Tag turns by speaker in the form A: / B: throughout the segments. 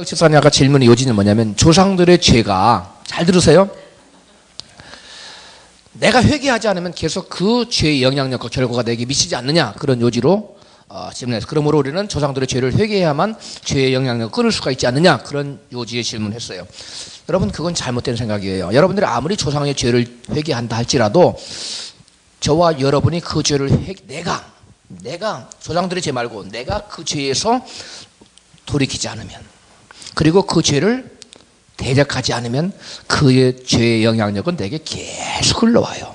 A: 집사님 아까 질문의 요지는 뭐냐면 조상들의 죄가, 잘 들으세요, 내가 회개하지 않으면 계속 그 죄의 영향력과 결과가 내게 미치지 않느냐, 그런 요지로 질문해서, 그러므로 우리는 조상들의 죄를 회개해야만 죄의 영향력을 끊을 수가 있지 않느냐, 그런 요지의 질문했어요. 여러분, 그건 잘못된 생각이에요. 여러분들이 아무리 조상의 죄를 회개한다 할지라도 저와 여러분이 그 죄를 내가 조상들의 죄 말고 내가 그 죄에서 돌이키지 않으면, 그리고 그 죄를 대적하지 않으면 그의 죄의 영향력은 내게 계속 흘러와요.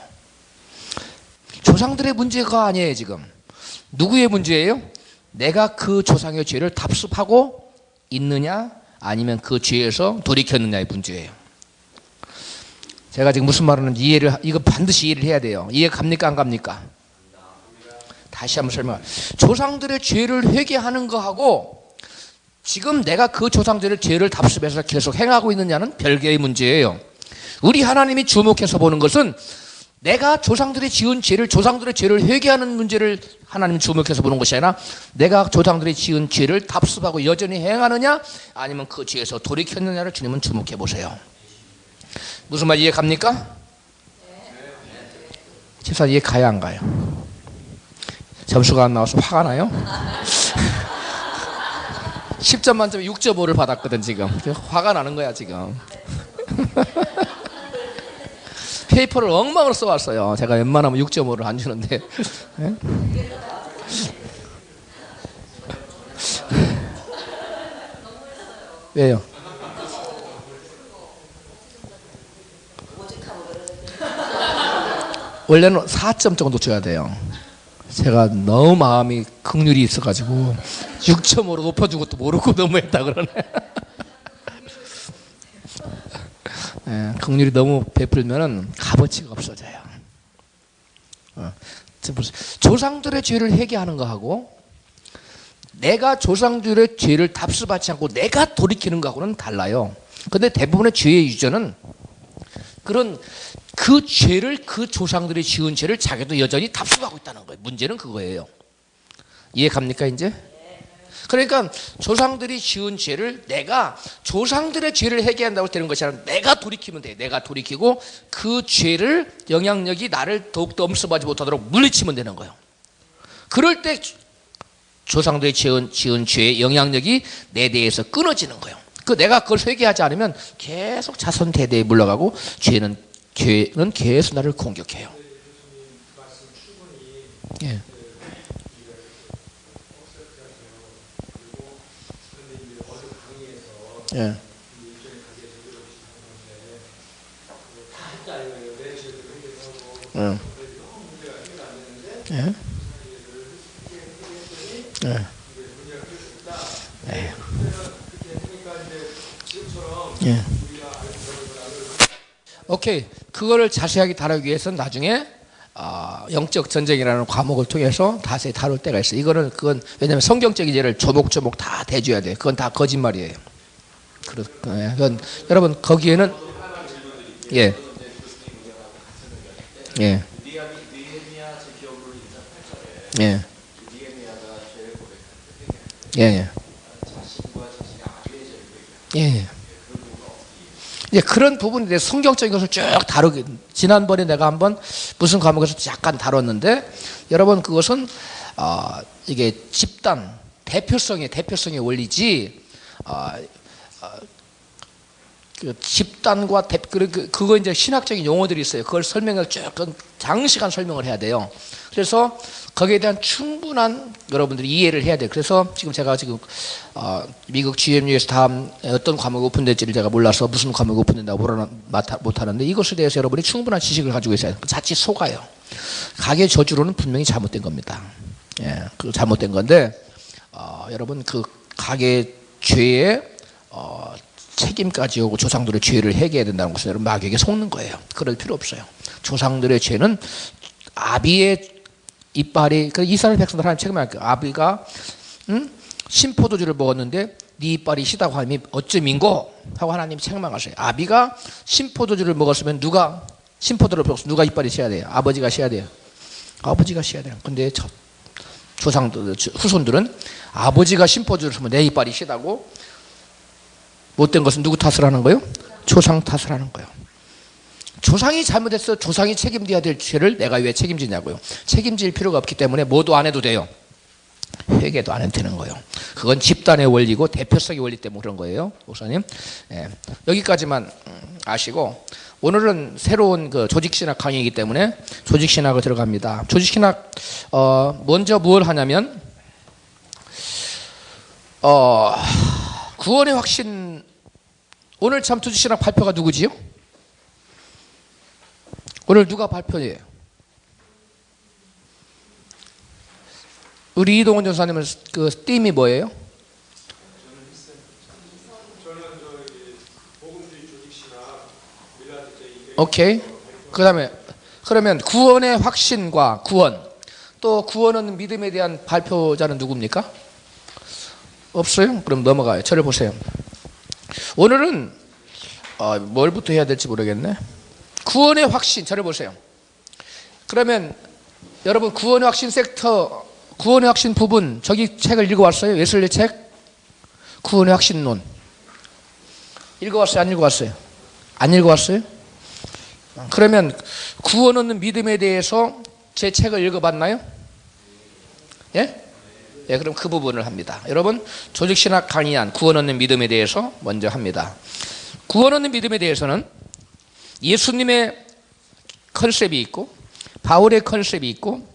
A: 조상들의 문제가 아니에요. 지금 누구의 문제예요? 내가 그 조상의 죄를 답습하고 있느냐, 아니면 그 죄에서 돌이켰느냐의 문제예요. 제가 지금 무슨 말을 하는지 이거 반드시 이해를 해야 돼요. 이해 갑니까, 안 갑니까? 다시 한번 설명. 조상들의 죄를 회개하는 거하고 지금 내가 그 조상들의 죄를 답습해서 계속 행하고 있느냐는 별개의 문제예요. 우리 하나님이 주목해서 보는 것은 내가 조상들이 지은 죄를, 조상들의 죄를 회개하는 문제를 하나님이 주목해서 보는 것이 아니라 내가 조상들이 지은 죄를 답습하고 여전히 행하느냐, 아니면 그 죄에서 돌이켰느냐를 주님은 주목해 보세요. 무슨 말 이해 갑니까? 집사님 이해 가야 안 가요? 점수가 안 나와서 화가 나요? 10점 만점에 6.5를 받았거든 지금. 화가 나는 거야 지금. 페이퍼를 엉망으로 써왔어요. 제가 웬만하면 6.5를 안 주는데. 왜요? 원래는 4점 정도 줘야 돼요. 제가 너무 마음이 긍휼이 있어가지고 6.5로 높여준 것도 모르고 너무했다 그러네. 네, 긍휼이 너무 베풀면은 값어치가 없어져요. 조상들의 죄를 회개하는 거하고 내가 조상들의 죄를 답습하지 않고 내가 돌이키는 거하고는 달라요. 근데 대부분의 죄의 유전은 그런 그 죄를, 그 조상들이 지은 죄를 자기도 여전히 답습하고 있다는 거예요. 문제는 그거예요. 이해 갑니까 이제? 그러니까 조상들이 지은 죄를 내가 조상들의 죄를 회개한다고 되는 것이 아니라 내가 돌이키면 돼. 내가 돌이키고 그 죄를 영향력이 나를 더욱더 엄습하지 못하도록 물리치면 되는 거예요. 그럴 때 조상들이 지은 죄의 영향력이 내 대에서 끊어지는 거예요. 그 내가 그걸 회개하지 않으면 계속 자손 대대에 물러가고 죄는 계속 나를 공격해요. 예. 예. 예. 예. 예. 예. 오케이. 그거를 자세하게 다루기 위해서는 나중에 영적 전쟁이라는 과목을 통해서 자세히 다룰 때가 있어요. 그건 왜냐하면 성경적인 예를 조목조목 다 대줘야 돼요. 그건 다 거짓말이에요. 그건 여러분 거기에는 예. 예. 예. 예. 예. 이제 그런 부분에 대해서 성경적인 것을 쭉 다루기, 지난번에 내가 한번 무슨 과목에서 약간 다뤘는데, 여러분 그것은 이게 집단 대표성의 원리지, 그 집단과 그거 이제 신학적인 용어들이 있어요. 그걸 설명을 쭉 장시간 설명을 해야 돼요. 그래서 거기에 대한 충분한 여러분들이 이해를 해야 돼요. 그래서 제가 미국 GMU에서 다음 어떤 과목이 오픈될지를 제가 몰라서 무슨 과목이 오픈된다고 못하는데, 이것에 대해서 여러분이 충분한 지식을 가지고 있어야 돼요. 자칫 속아요. 가계 저주로는 분명히 잘못된 겁니다. 예, 그 잘못된 건데, 여러분 그 가계 죄의 책임까지 오고 조상들의 죄를 회개해야 된다는 것은 여러분 마귀에게 속는 거예요. 그럴 필요 없어요. 조상들의 죄는 아비의 이빨이, 그 이스라엘 백성들 하나님 책임할게요. 아비가 신포도주를 먹었는데 네 이빨이 시다고 하니 어쩌민고 하고 하나님 책망하세요. 아비가 신포도주를 먹었으면 누가 신포도를 먹었으면 누가 이빨이 씌어야 돼요? 아버지가 씌어야 돼요. 아버지가 씌어야 돼요. 근데 조상들, 후손들은 아버지가 신포도주를 먹으면 내 이빨이 시다고 못된 것은 누구 탓을 하는 거예요? 조상 탓을 하는 거예요. 조상이 잘못했어. 조상이 책임져야 될 죄를 내가 왜 책임지냐고요. 책임질 필요가 없기 때문에 뭐도 안 해도 돼요. 회개도 안 해도 되는 거예요. 그건 집단의 원리고 대표성의 원리 때문에 그런 거예요, 목사님. 예, 여기까지만 아시고 오늘은 새로운 그 조직신학 강의이기 때문에 조직신학을 들어갑니다. 조직신학 먼저 뭘 하냐면 구원의 확신. 오늘 참 조직신학 발표가 누구지요? 오늘 누가 발표해요? 우리 이동원 전사님은 그 띠임이 뭐예요? 오케이. 그다음에 그러면 구원의 확신과 구원, 또 구원은 믿음에 대한 발표자는 누굽니까? 없어요? 그럼 넘어가요. 저를 보세요. 오늘은 뭘부터 해야 될지 모르겠네. 구원의 확신, 저를 보세요. 그러면 여러분 구원의 확신 섹터, 구원의 확신 부분, 저기 책을 읽어왔어요? 웨슬리 책? 구원의 확신론 읽어왔어요? 안 읽어왔어요? 안 읽어왔어요? 그러면 구원은 믿음에 대해서 제 책을 읽어봤나요? 예? 예, 그럼 그 부분을 합니다. 여러분 조직신학 강의한 구원 얻는 믿음에 대해서 먼저 합니다. 구원 얻는 믿음에 대해서는 예수님의 컨셉이 있고 바울의 컨셉이 있고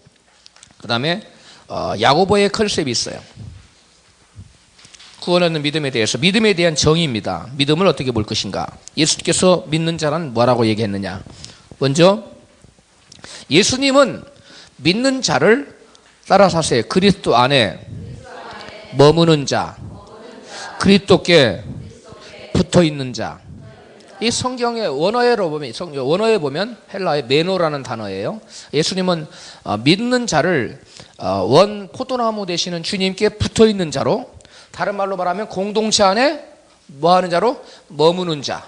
A: 그 다음에 야고보의 컨셉이 있어요. 구원 얻는 믿음에 대해서 믿음에 대한 정의입니다. 믿음을 어떻게 볼 것인가. 예수님께서 믿는 자는 뭐라고 얘기했느냐. 먼저 예수님은 믿는 자를 따라 사세요. 그리스도 안에 머무는 자, 그리스도께 붙어 있는 자. 이 성경의 원어에 보면 헬라의 메노라는 단어예요. 예수님은 믿는 자를 원 포도나무 되시는 주님께 붙어 있는 자로, 다른 말로 말하면 공동체 안에 뭐 하는 자로? 머무는 자.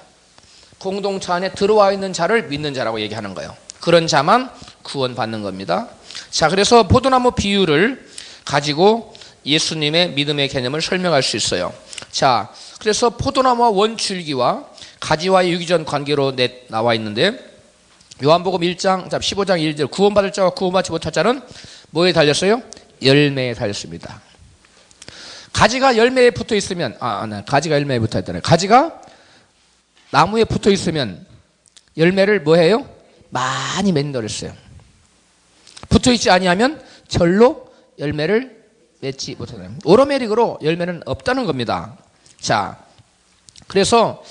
A: 공동체 안에 들어와 있는 자를 믿는 자라고 얘기하는 거예요. 그런 자만 구원받는 겁니다. 자, 그래서 포도나무 비유를 가지고 예수님의 믿음의 개념을 설명할 수 있어요. 자, 그래서 포도나무와 원줄기와 가지와의 유기전 관계로 나와 있는데, 요한복음 1장 15장 1절 구원받을 자와 구원받지 못할 자는 뭐에 달렸어요? 열매에 달렸습니다. 가지가 열매에 붙어 있으면 가지가 열매에 붙어 있다네. 가지가 나무에 붙어 있으면 열매를 뭐 해요? 많이 맺는다 그랬어요. 붙어 있지 아니하면 절로 열매를 맺지 못하는, 오로메릭으로 열매는 없다는 겁니다. 자, 그래서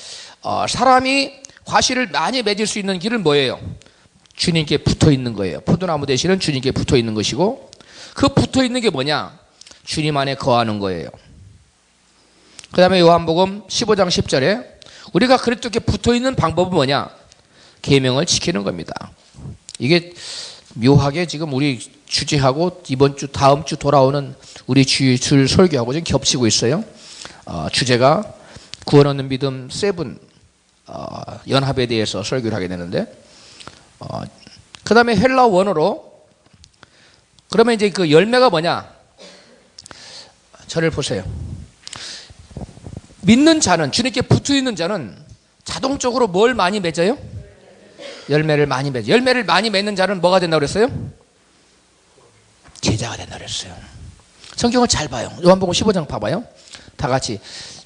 A: 사람이 과실을 많이 맺을 수 있는 길은 뭐예요? 주님께 붙어 있는 거예요. 포도나무 대신은 주님께 붙어 있는 것이고, 그 붙어 있는 게 뭐냐? 주님 안에 거하는 거예요. 그 다음에 요한복음 15장 10절에 우리가 그리스도께 붙어 있는 방법은 뭐냐? 계명을 지키는 겁니다. 이게 묘하게 지금 우리 주제하고 이번 주 다음 주 돌아오는 우리 줄 설교하고 지금 겹치고 있어요. 주제가 구원 얻는 믿음 세븐 연합에 대해서 설교를 하게 되는데, 그 다음에 헬라 원어로, 그러면 이제 그 열매가 뭐냐? 저를 보세요. 믿는 자는, 주님께 붙어 있는 자는 자동적으로 뭘 많이 맺어요? 열매를 많이 맺어요. 열매를 많이 맺는 자는 뭐가 된다고 그랬어요? 제자가 된다고 그랬어요. 성경을 잘 봐요. 요한복음 15장 봐봐요. 다 같이.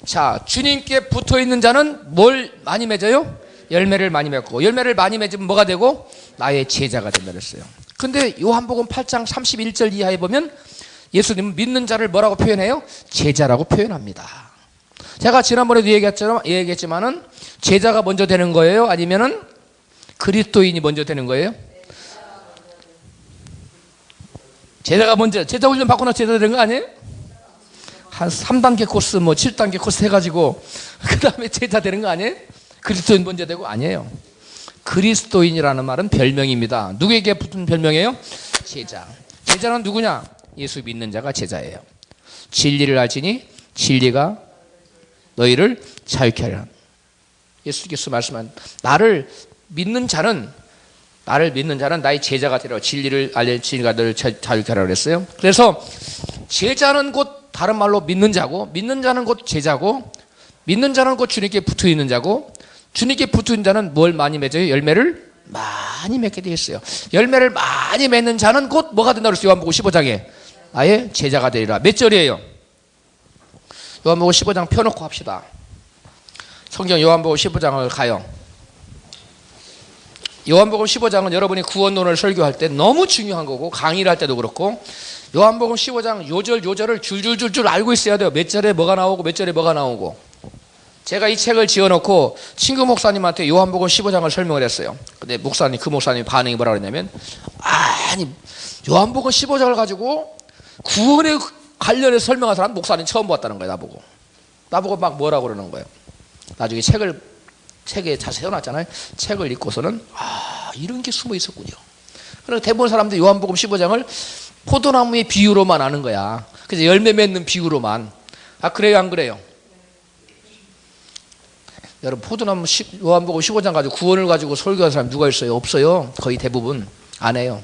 A: 자, 주님께 붙어 있는 자는 뭘 많이 맺어요? 열매를 많이 맺고, 열매를 많이 맺으면 뭐가 되고? 나의 제자가 된다고 그랬어요. 근데 요한복음 8장 31절 이하에 보면 예수님은 믿는 자를 뭐라고 표현해요? 제자라고 표현합니다. 제가 지난번에도 얘기했지만은 제자가 먼저 되는 거예요? 아니면은 그리스도인이 먼저 되는 거예요? 제자가 먼저, 제자 훈련 받고 나서 제자 되는 거 아니에요? 한 3단계 코스, 7단계 코스 해가지고 그 다음에 제자 되는 거 아니에요? 그리스도인 먼저 되고? 아니에요. 그리스도인이라는 말은 별명입니다. 누구에게 붙은 별명이에요? 제자. 제자는 누구냐? 예수 믿는 자가 제자예요. 진리를 알지니 진리가 너희를 자유케 하리라. 예수께서 말씀한, 나를 믿는 자는 나의 제자가 되라. 진리를 알려 진리가 너를 자유케 하라 그랬어요. 그래서 제자는 곧 다른 말로 믿는 자고, 믿는 자는 곧 제자고, 믿는 자는 곧 주님께 붙어 있는 자고, 주님께 붙어 있는 자는 뭘 많이 맺어요? 열매를 많이 맺게 되어 있어요. 열매를 많이 맺는 자는 곧 뭐가 된다고 그랬어요? 요한복음 15장에 아예 제자가 되리라. 몇 절이에요? 요한복음 15장 펴놓고 합시다. 성경 요한복음 15장을 가요. 요한복음 15장은 여러분이 구원론을 설교할 때 너무 중요한 거고, 강의를 할 때도 그렇고, 요한복음 15장 요절을 줄줄줄줄 알고 있어야 돼요. 몇 절에 뭐가 나오고 몇 절에 뭐가 나오고. 제가 이 책을 지어놓고 친구 목사님한테 요한복음 15장을 설명을 했어요. 근데 그 목사님 반응이 뭐라 그랬냐면, 아니 요한복음 15장을 가지고 구원에 관련해서 설명한 사람 목사님 처음 봤다는 거예요. 나보고 막 뭐라고 그러는 거예요. 나중에 책에 다 세워놨잖아요. 책을 읽고서는 이런 게 숨어 있었군요. 그래서 대부분 사람들이 요한복음 15장을 포도나무의 비유로만 아는 거야. 그래서 열매 맺는 비유로만. 그래요 안 그래요? 여러분 요한복음 15장 가지고 구원을 가지고 설교하는 사람 누가 있어요? 없어요. 거의 대부분 안 해요.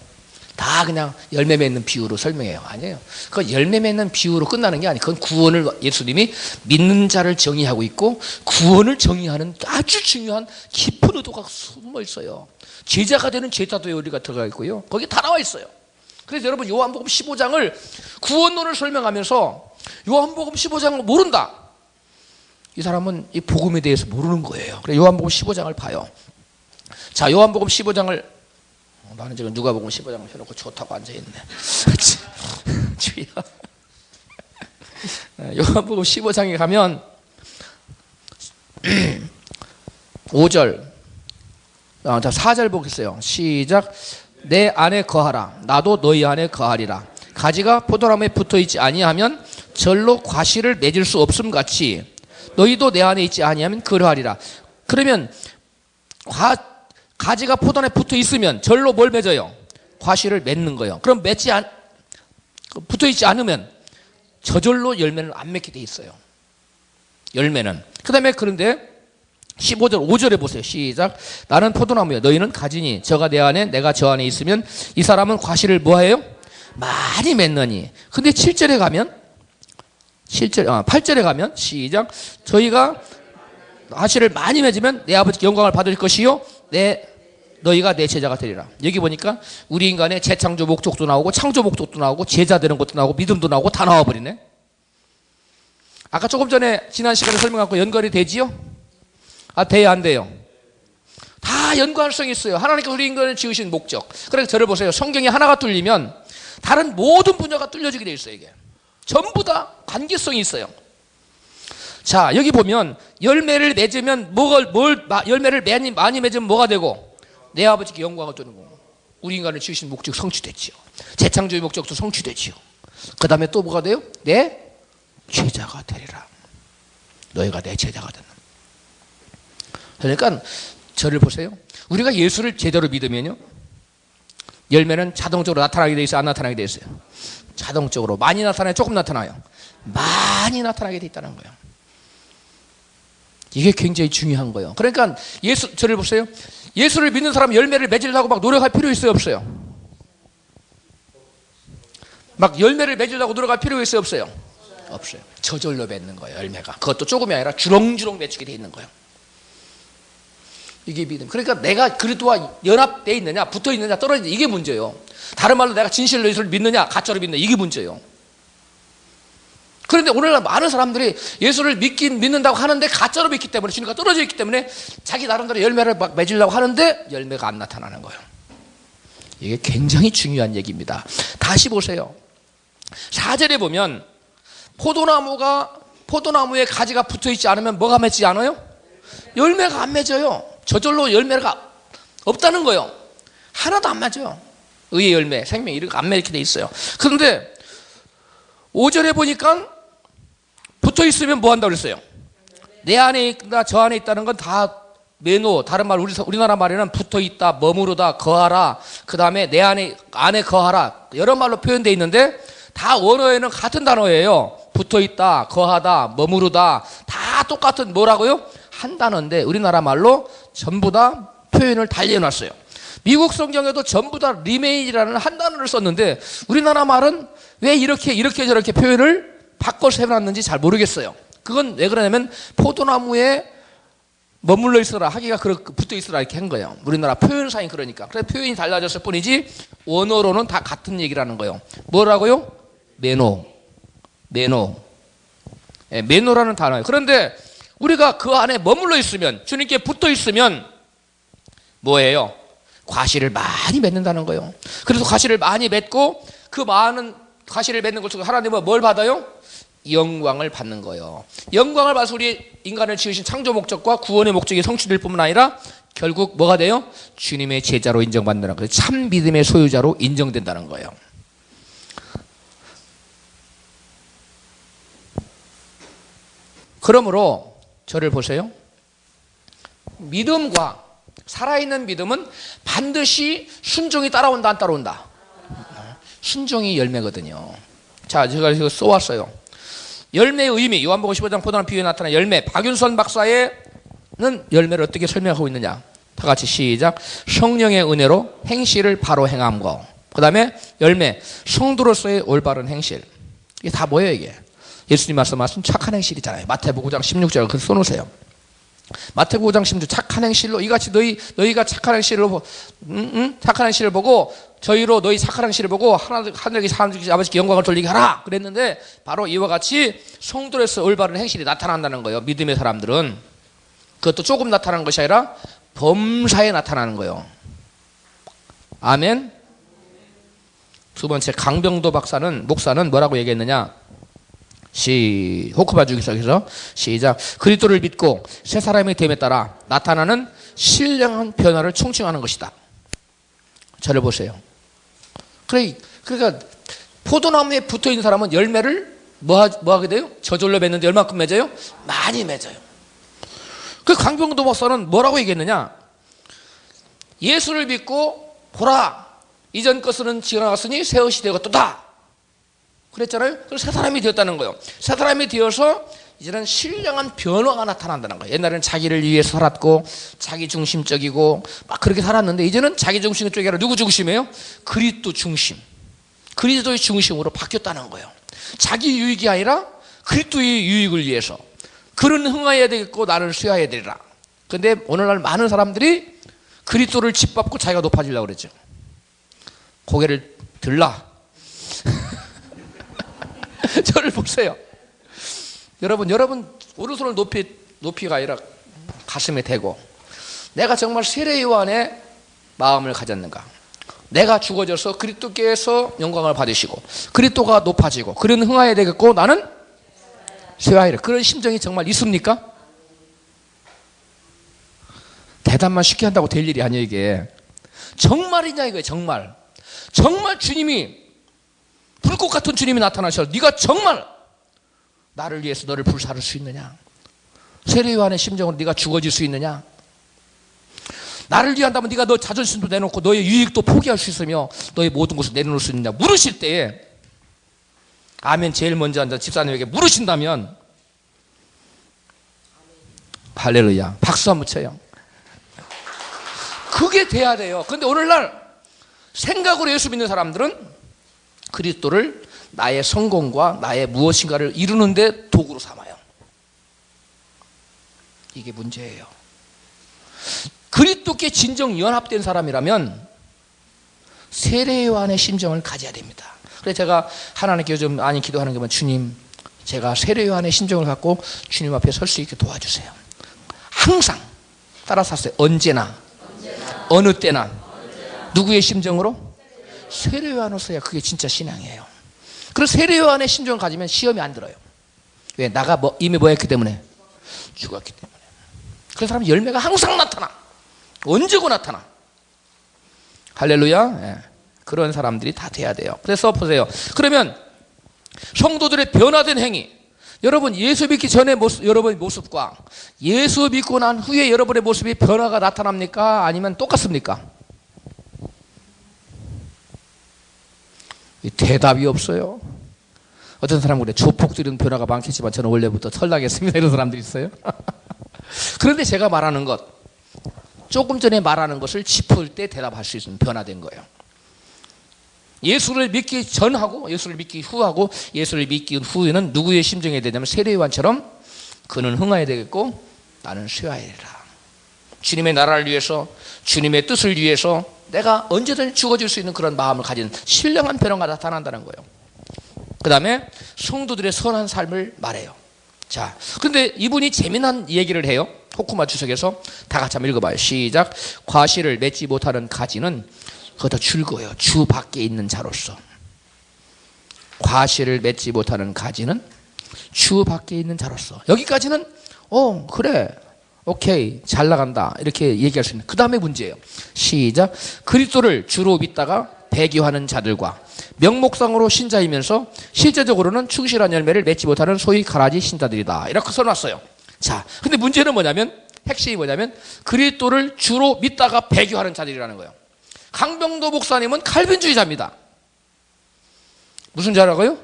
A: 다 그냥 열매 맺는 비유로 설명해요. 아니에요. 그건 열매 맺는 비유로 끝나는 게 아니에요. 그건 구원을 예수님이 믿는 자를 정의하고 있고, 구원을 정의하는 아주 중요한 깊은 의도가 숨어 있어요. 제자가 되는 제자도의 의리가 들어가 있고요. 거기 다 나와 있어요. 그래서 여러분 요한복음 15장을 구원론을 설명하면서 요한복음 15장을 모른다, 이 사람은 이 복음에 대해서 모르는 거예요. 그래서 요한복음 15장을 봐요. 자, 요한복음 15장을 나는 지금 누가복음 15장을 해놓고 좋다고 앉아있네. 주여. 요한복음 15장에 가면 5절, 4절 보겠어요. 시작. 내 안에 거하라. 나도 너희 안에 거하리라. 가지가 포도나무에 붙어있지 아니하면 절로 과실을 맺을 수 없음 같이 너희도 내 안에 있지 아니하면 그러하리라. 그러면 가지가 포도나무에 붙어 있으면 절로 뭘 맺어요? 과실을 맺는 거예요. 그럼 붙어 있지 않으면 저절로 열매를 안 맺게 돼 있어요. 열매는. 그다음에 그런데 15절 5절에 보세요. 시작. 나는 포도나무야 너희는 가지니 저가 내 안에 내가 저 안에 있으면 이 사람은 과실을 뭐해요? 많이 맺느니. 근데 7절에 가면 8절에 가면 시작. 저희가 과실을 많이 맺으면 내 아버지께 영광을 받을 것이요 너희가 내 제자가 되리라. 여기 보니까 우리 인간의 재창조 목적도 나오고 창조 목적도 나오고 제자 되는 것도 나오고 믿음도 나오고 다 나와버리네. 아까 조금 전에 지난 시간에 설명하고 연관이 되지요? 돼요 안 돼요? 다 연관성이 있어요. 하나님께서 우리 인간을 지으신 목적. 그래서 저를 보세요. 성경이 하나가 뚫리면 다른 모든 분야가 뚫려지게 돼 있어요. 이게 전부 다 관계성이 있어요. 자, 여기 보면 열매를 맺으면 열매를 많이 맺으면 뭐가 되고? 내 아버지께 영광을 돌리는 거고, 우리 인간을 지으신 목적 성취됐지요. 재창조의 목적도 성취됐지요. 그 다음에 또 뭐가 돼요? 내 제자가 되리라. 너희가 내 제자가 되는. 그러니까 저를 보세요. 우리가 예수를 제대로 믿으면요, 열매는 자동적으로 나타나게 돼 있어요? 안 나타나게 돼 있어요? 자동적으로. 많이 나타나요? 조금 나타나요? 많이 나타나게 돼 있다는 거예요. 이게 굉장히 중요한 거예요. 그러니까 저를 보세요. 예수를 믿는 사람 열매를 맺으려고 막 노력할 필요 있어요? 없어요? 막 열매를 맺으려고 노력할 필요 있어요? 없어요? 없어요. 저절로 맺는 거예요. 열매가. 그것도 조금이 아니라 주렁주렁 맺히게 돼 있는 거예요. 이게 믿음. 그러니까 내가 그리스도와 연합되어 있느냐, 붙어 있느냐, 떨어져 있느냐, 이게 문제예요. 다른 말로 내가 진실로 예수를 믿느냐, 가짜로 믿느냐, 이게 문제예요. 그런데 오늘날 많은 사람들이 예수를 믿는다고 하는데 가짜로 믿기 때문에, 주님과 떨어져 있기 때문에 자기 나름대로 열매를 막 맺으려고 하는데 열매가 안 나타나는 거예요. 이게 굉장히 중요한 얘기입니다. 다시 보세요. 4절에 보면 포도나무에 가지가 붙어있지 않으면 뭐가 맺지 않아요? 열매가 안 맺어요. 저절로 열매가 없다는 거예요. 하나도 안 맞아요. 의의 열매, 생명 이런 거 안 맺게 돼 있어요. 그런데 5절에 보니까 붙어 있으면 뭐 한다고 그랬어요? 내 안에 있다, 저 안에 있다는 건 다 메노, 다른 말 우리나라 말에는 붙어 있다, 머무르다, 거하라, 그 다음에 내 안에 거하라, 여러 말로 표현되어 있는데 다 원어에는 같은 단어예요. 붙어 있다, 거하다, 머무르다, 다 똑같은 뭐라고요? 한 단어인데 우리나라 말로 전부 다 표현을 달리 해놨어요. 미국 성경에도 전부 다 리메인이라는 한 단어를 썼는데 우리나라 말은 왜 이렇게 저렇게 표현을 바꿔서 해놨는지 잘 모르겠어요. 그건 왜 그러냐면 포도나무에 머물러 있어라 하기가 붙어 있어라 이렇게 한 거예요. 우리나라 표현상이 그러니까. 그래서 표현이 달라졌을 뿐이지 원어로는 다 같은 얘기라는 거예요. 뭐라고요? 메노. 예, 메노라는 단어예요. 그런데 우리가 그 안에 머물러 있으면, 주님께 붙어 있으면 뭐예요? 과실을 많이 맺는다는 거예요. 그래서 과실을 많이 맺고 그 많은 과실을 맺는 것으로 하나님은 뭘 받아요? 영광을 받는 거예요. 영광을 받아서 우리 인간을 지으신 창조 목적과 구원의 목적이 성취될 뿐만 아니라 결국 뭐가 돼요? 주님의 제자로 인정받는다는 거예요. 참 믿음의 소유자로 인정된다는 거예요. 그러므로 저를 보세요. 믿음과 살아있는 믿음은 반드시 순종이 따라온다, 안 따라온다? 순종이 열매거든요. 자, 제가 이거 써왔어요. 열매의 의미, 요한복음 15장 포도나무 비유에 나타난 열매. 박윤선 박사는 열매를 어떻게 설명하고 있느냐? 다 같이 시작. 성령의 은혜로 행실을 바로 행함과, 그 다음에 열매, 성도로서의 올바른 행실. 이게 다 뭐예요, 이게? 예수님 말씀하신 착한 행실이잖아요. 마태복음 9장 16절 그 써놓으세요. 마태복음 9장 16절 착한 행실로 이같이 너희가 착한 행실을 착한 행실을 보고 저희로 너희 착한 행실을 보고 하늘의 아버지께 영광을 돌리게 하라 그랬는데, 바로 이와 같이 성도로서 올바른 행실이 나타난다는 거예요. 믿음의 사람들은 그것도 조금 나타나는 것이 아니라 범사에 나타나는 거예요. 아멘. 두 번째, 강병도 목사는 뭐라고 얘기했느냐? 호크바 주기서에서 시작. 그리스도를 믿고 새 사람이 됨에 따라 나타나는 신령한 변화를 충칭하는 것이다. 저를 보세요. 그러니까 포도나무에 붙어 있는 사람은 열매를 뭐 하게 돼요? 저절로 맺는데 얼마큼 맺어요? 많이 맺어요. 그 강병도 목사는 뭐라고 얘기했느냐? 예수를 믿고 보라, 이전 것은 지나갔으니 새 것이 되었도다 그랬잖아요. 그래서 새 사람이 되었다는 거예요. 새 사람이 되어서 이제는 신령한 변화가 나타난다는 거예요. 옛날에는 자기를 위해서 살았고 자기 중심적이고 막 그렇게 살았는데, 이제는 자기 중심적이 아니라 누구 중심이에요? 그리스도 중심, 그리스도의 중심으로 바뀌었다는 거예요. 자기 유익이 아니라 그리스도의 유익을 위해서. 그는 흥하여야 되겠고 나는 쇠하여야 되리라. 그런데 오늘날 많은 사람들이 그리스도를 짓밟고 자기가 높아지려고 그러죠. 고개를 들라. 저를 보세요. 여러분 오른손을 높이가 아니라 가슴에 대고, 내가 정말 세례 요한의 마음을 가졌는가? 내가 죽어져서 그리스도께서 영광을 받으시고 그리스도가 높아지고 그는 흥하여야 되겠고 나는 쇠하여라. 그런 심정이 정말 있습니까? 대답만 쉽게 한다고 될 일이 아니에요. 이게 정말이냐 이거예요. 정말 주님이, 불꽃 같은 주님이 나타나셔서 네가 정말 나를 위해서 너를 불사를 수 있느냐? 세례 요한의 심정으로 네가 죽어질 수 있느냐? 나를 위한다면 네가 너 자존심도 내놓고 너의 유익도 포기할 수 있으며 너의 모든 것을 내려놓을 수 있느냐? 물으실 때에 아멘 제일 먼저 앉아 집사님에게 물으신다면 할렐루야 박수 한번 쳐요. 그게 돼야 돼요. 그런데 오늘날 생각으로 예수 믿는 사람들은 그리스도를 나의 성공과 나의 무엇인가를 이루는데 도구로 삼아요. 이게 문제예요. 그리스도께 진정 연합된 사람이라면 세례 요한의 심정을 가져야 됩니다. 그래서 제가 하나님께 요즘 많이 기도하는 게 뭐냐면, 주님, 제가 세례 요한의 심정을 갖고 주님 앞에 설 수 있게 도와주세요. 항상 따라서 하세요. 언제나 어느 때나 누구의 심정으로? 세례 요한으로서야 그게 진짜 신앙이에요. 그래서 세례 요한의 심정을 가지면 시험이 안 들어요. 왜? 나가 이미 뭐였기 때문에? 죽었기 때문에. 그래서 사람 열매가 항상 나타나. 언제고 나타나. 할렐루야. 예. 그런 사람들이 다 돼야 돼요. 그래서 보세요. 그러면 성도들의 변화된 행위, 여러분 예수 믿기 전의 모습, 여러분의 모습과 예수 믿고 난 후에 여러분의 모습이 변화가 나타납니까? 아니면 똑같습니까? 대답이 없어요. 어떤 사람은 그래, 조폭들은 변화가 많겠지만 저는 원래부터 털나겠습니다. 이런 사람들이 있어요. 그런데 제가 말하는 것, 조금 전에 말하는 것을 짚을 때 대답할 수 있는 변화된 거예요. 예수를 믿기 전하고 예수를 믿기 후하고 예수를 믿기 후에는 누구의 심정이 되냐면 세례 요한처럼 그는 흥하야 되겠고 나는 쉬어야 되리라. 주님의 나라를 위해서, 주님의 뜻을 위해서 내가 언제든지 죽어줄 수 있는 그런 마음을 가진 신령한 변화가 나타난다는 거예요. 그 다음에 성도들의 선한 삶을 말해요. 자, 그런데 이분이 재미난 얘기를 해요. 호쿠마 주석에서 다 같이 한번 읽어봐요. 시작. 과실을 맺지 못하는 가지는 그것도 즐거워요. 주 밖에 있는 자로서. 과실을 맺지 못하는 가지는 주 밖에 있는 자로서. 여기까지는 그래, 오케이, 잘 나간다, 이렇게 얘기할 수 있는. 그 다음에 문제예요. 시작. 그리스도를 주로 믿다가 배교하는 자들과 명목상으로 신자이면서 실제적으로는 충실한 열매를 맺지 못하는 소위 가라지 신자들이다, 이렇게 써놨어요. 자, 근데 문제는 뭐냐면, 핵심이 뭐냐면 그리스도를 주로 믿다가 배교하는 자들이라는 거예요. 강병도 목사님은 칼빈주의자입니다. 무슨 자라고요?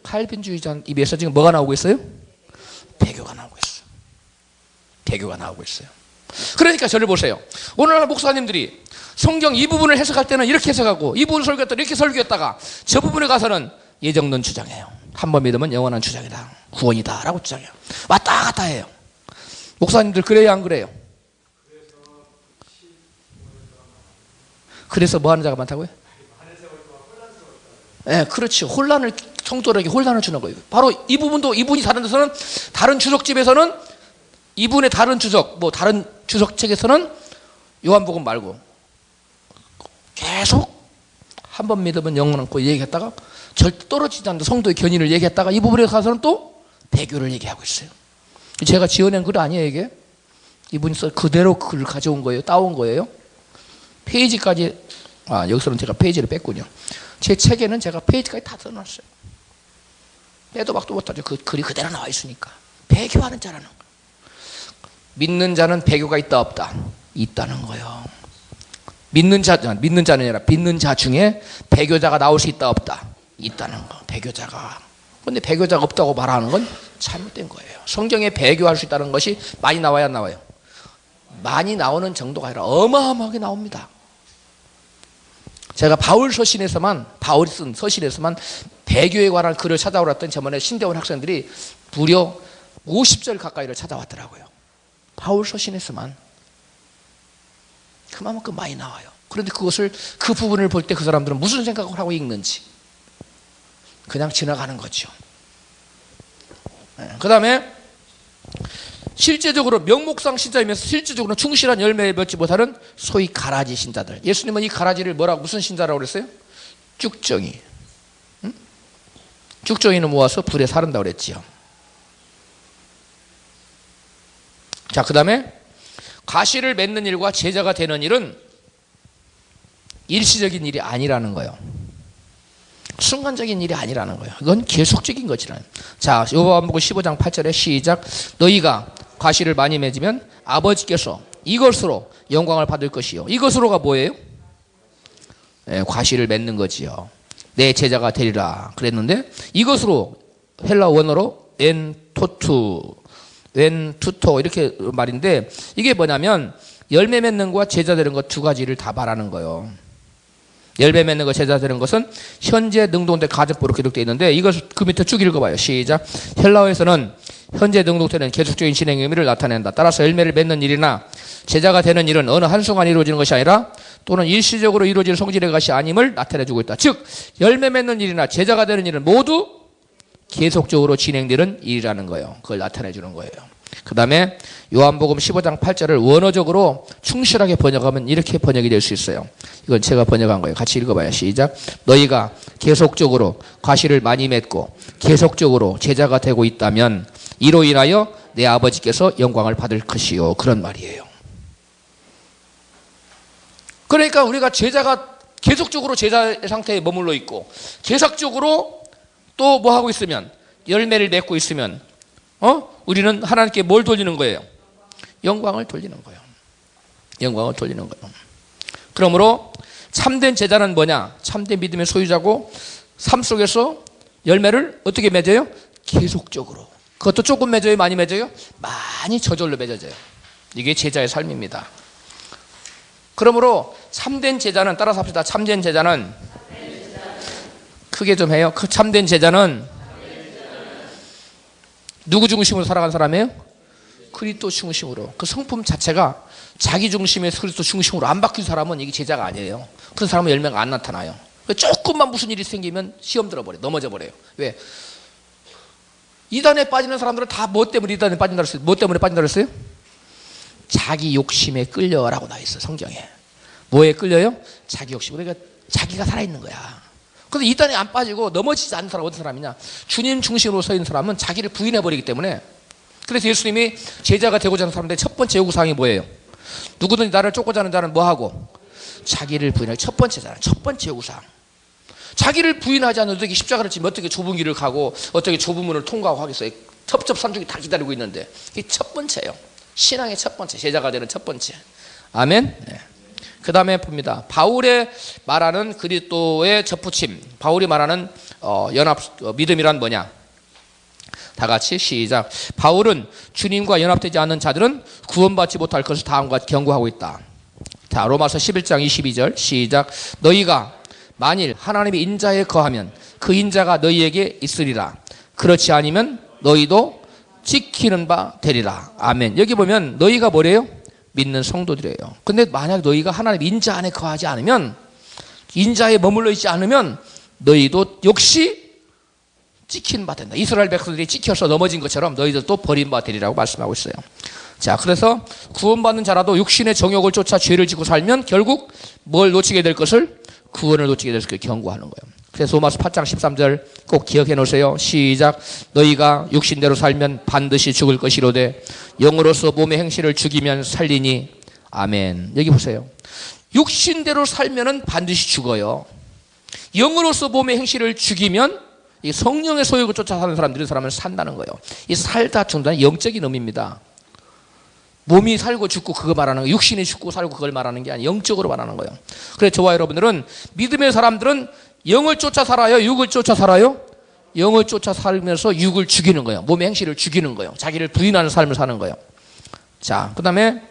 A: 칼빈주의자 입에서 지금 뭐가 나오고 있어요? 배교가 나오고 있어요. 배교가 나오고 있어요. 그러니까 저를 보세요. 오늘날 목사님들이 성경 이 부분을 해석할 때는 이렇게 해석하고, 이 부분 설교할 때는 이렇게 설교했다가 저 부분에 가서는 예정론 주장해요. 한 번 믿으면 영원한 주장이다, 구원이다 라고 주장해요. 왔다 갔다 해요. 목사님들 그래요, 안 그래요? 그래서 뭐 하는 자가 많다고요? 네, 그렇죠. 성도들에게 혼란을 주는 거예요. 바로 이 부분도, 이분이 다른 데서는, 다른 주석집에서는, 이분의 다른 주석, 다른 주석책에서는 요한복음 말고 계속 한 번 믿으면 영원 않고 얘기했다가 절대 떨어지지 않는 성도의 견인을 얘기했다가 이 부분에 가서는 또 배교를 얘기하고 있어요. 제가 지어낸 글 아니에요, 이게? 이분이 그대로 글을 가져온 거예요, 따온 거예요. 페이지까지, 여기서는 제가 페이지를 뺐군요. 제 책에는 제가 페이지까지 다 써놨어요. 빼도 박도 못하죠. 그 글이 그대로 나와 있으니까. 배교하는 자라는 거예요. 믿는 자는 배교가 있다 없다? 있다는 거예요. 믿는 자는 아니라 믿는 자 중에 배교자가 나올 수 있다 없다? 있다는 거. 배교자가. 그런데 배교자가 없다고 말하는 건 잘못된 거예요. 성경에 배교할 수 있다는 것이 많이 나와야 안 나와요? 많이 나오는 정도가 아니라 어마어마하게 나옵니다. 제가 바울이 쓴 서신에서만 배교에 관한 글을 찾아오랬던 저번에 신대원 학생들이 무려 50절 가까이를 찾아왔더라고요. 바울 서신에서만. 그만큼 많이 나와요. 그런데 그 부분을 볼 때 그 사람들은 무슨 생각을 하고 읽는지 그냥 지나가는 거죠. 그 다음에 실제적으로 명목상 신자이면서 실제적으로 충실한 열매를 맺지 못하는 소위 가라지 신자들. 예수님은 이 가라지를 무슨 신자라고 그랬어요? 쭉정이. 쭉정이는 모아서 불에 사른다고 그랬지요. 자, 그 다음에 과실을 맺는 일과 제자가 되는 일은 일시적인 일이 아니라는 거예요. 순간적인 일이 아니라는 거예요. 이건 계속적인 거지라는. 자, 요한복음 15장 8절에 시작. 너희가 과실을 많이 맺으면 아버지께서 이것으로 영광을 받을 것이요. 이것으로가 뭐예요? 네, 과실을 맺는 거지요. 내 제자가 되리라 그랬는데, 이것으로 헬라 원어로 웬투토 이렇게 말인데, 이게 뭐냐면 열매 맺는 것과 제자 되는 것 두 가지를 다 말하는 거예요. 열매 맺는 것, 제자 되는 것은 현재 능동태 가정부로 기록되어 있는데, 이것을 그 밑에 쭉 읽어봐요. 시작. 헬라어에서는 현재 능동태는 계속적인 진행의 의미를 나타낸다. 따라서 열매를 맺는 일이나 제자가 되는 일은 어느 한순간에 이루어지는 것이 아니라 또는 일시적으로 이루어지는 성질의 것이 아님을 나타내주고 있다. 즉 열매 맺는 일이나 제자가 되는 일은 모두 계속적으로 진행되는 일이라는 거예요. 그걸 나타내주는 거예요. 그 다음에 요한복음 15장 8절을 원어적으로 충실하게 번역하면 이렇게 번역이 될 수 있어요. 이건 제가 번역한 거예요. 같이 읽어봐요. 시작. 너희가 계속적으로 과실을 많이 맺고 계속적으로 제자가 되고 있다면 이로 인하여 내 아버지께서 영광을 받을 것이요. 그런 말이에요. 그러니까 우리가 계속적으로 제자의 상태에 머물러 있고 계속적으로 또 뭐 하고 있으면, 열매를 맺고 있으면 우리는 하나님께 뭘 돌리는 거예요? 영광을 돌리는 거예요. 영광을 돌리는 거예요. 그러므로 참된 제자는 뭐냐? 참된 믿음의 소유자고 삶 속에서 열매를 어떻게 맺어요? 계속적으로. 그것도 조금 맺어요? 많이 맺어요? 많이 저절로 맺어져요. 이게 제자의 삶입니다. 그러므로 참된 제자는, 따라서 합시다. 참된 제자는 크게 좀 해요. 그 참된 제자는 누구 중심으로 살아간 사람이에요? 그리스도 중심으로. 그 성품 자체가 자기 중심에서 그리스도 중심으로 안 바뀐 사람은 이게 제자가 아니에요. 그런 사람은 열매가 안 나타나요. 조금만 무슨 일이 생기면 시험 들어버려요. 넘어져 버려요. 왜? 이단에 빠지는 사람들은 다 뭐 때문에 이단에 빠진다고 했어요? 뭐 때문에 빠진다고 했어요? 자기 욕심에 끌려라고 나와 있어요. 성경에. 뭐에 끌려요? 자기 욕심. 그러니까 자기가 살아있는 거야. 그런데 이단에 안 빠지고 넘어지지 않는 사람은 어떤 사람이냐? 주님 중심으로 서 있는 사람은 자기를 부인해버리기 때문에. 그래서 예수님이 제자가 되고자 하는 사람들의 첫 번째 요구사항이 뭐예요? 누구든지 나를 쫓고자 하는 자는 뭐하고? 자기를 부인하기. 첫 번째잖아. 첫 번째 요구사항. 자기를 부인하지 않는 어떻게 십자가를 지면 어떻게 좁은 길을 가고 어떻게 좁은 문을 통과하고 하겠어요? 첩첩산중이 다 기다리고 있는데. 이게 첫 번째예요. 신앙의 첫 번째. 제자가 되는 첫 번째. 아멘. 네. 그 다음에 봅니다. 바울의 말하는 그리스도의 접붙임. 바울이 말하는 믿음이란 뭐냐? 다 같이 시작. 바울은 주님과 연합되지 않는 자들은 구원받지 못할 것을 다음과 경고하고 있다. 자, 로마서 11장 22절 시작. 너희가 만일 하나님의 인자에 거하면 그 인자가 너희에게 있으리라. 그렇지 않으면 너희도 지키는 바 되리라. 아멘. 여기 보면 너희가 뭐래요? 믿는 성도들이에요. 근데 만약 너희가 하나님 인자 안에 거하지 않으면, 인자에 머물러 있지 않으면 너희도 역시 찍힌 바 된다. 이스라엘 백성들이 찍혀서 넘어진 것처럼 너희들도 버린 바 되리라고 말씀하고 있어요. 자, 그래서 구원받는 자라도 육신의 정욕을 쫓아 죄를 짓고 살면 결국 뭘 놓치게 될 것을? 구원을 놓치게 될 것을 경고하는 거예요. 그래서 로마서 8장 13절 꼭 기억해 놓으세요. 시작. 너희가 육신대로 살면 반드시 죽을 것이로되 영으로서 몸의 행실을 죽이면 살리니. 아멘. 여기 보세요. 육신대로 살면은 반드시 죽어요. 영으로서 몸의 행실을 죽이면, 이 성령의 소욕을 쫓아 사는 사람들이 사람은 산다는 거예요. 이 살다 죽는다는 영적인 의미입니다. 몸이 살고 죽고 그거 말하는 거예요. 육신이 죽고 살고 그걸 말하는 게 아니에요. 영적으로 말하는 거예요. 그래서 저와 여러분들은, 믿음의 사람들은 영을 쫓아 살아요? 육을 쫓아 살아요? 영을 쫓아 살면서 육을 죽이는 거예요. 몸의 행실을 죽이는 거예요. 자기를 부인하는 삶을 사는 거예요. 자, 그 다음에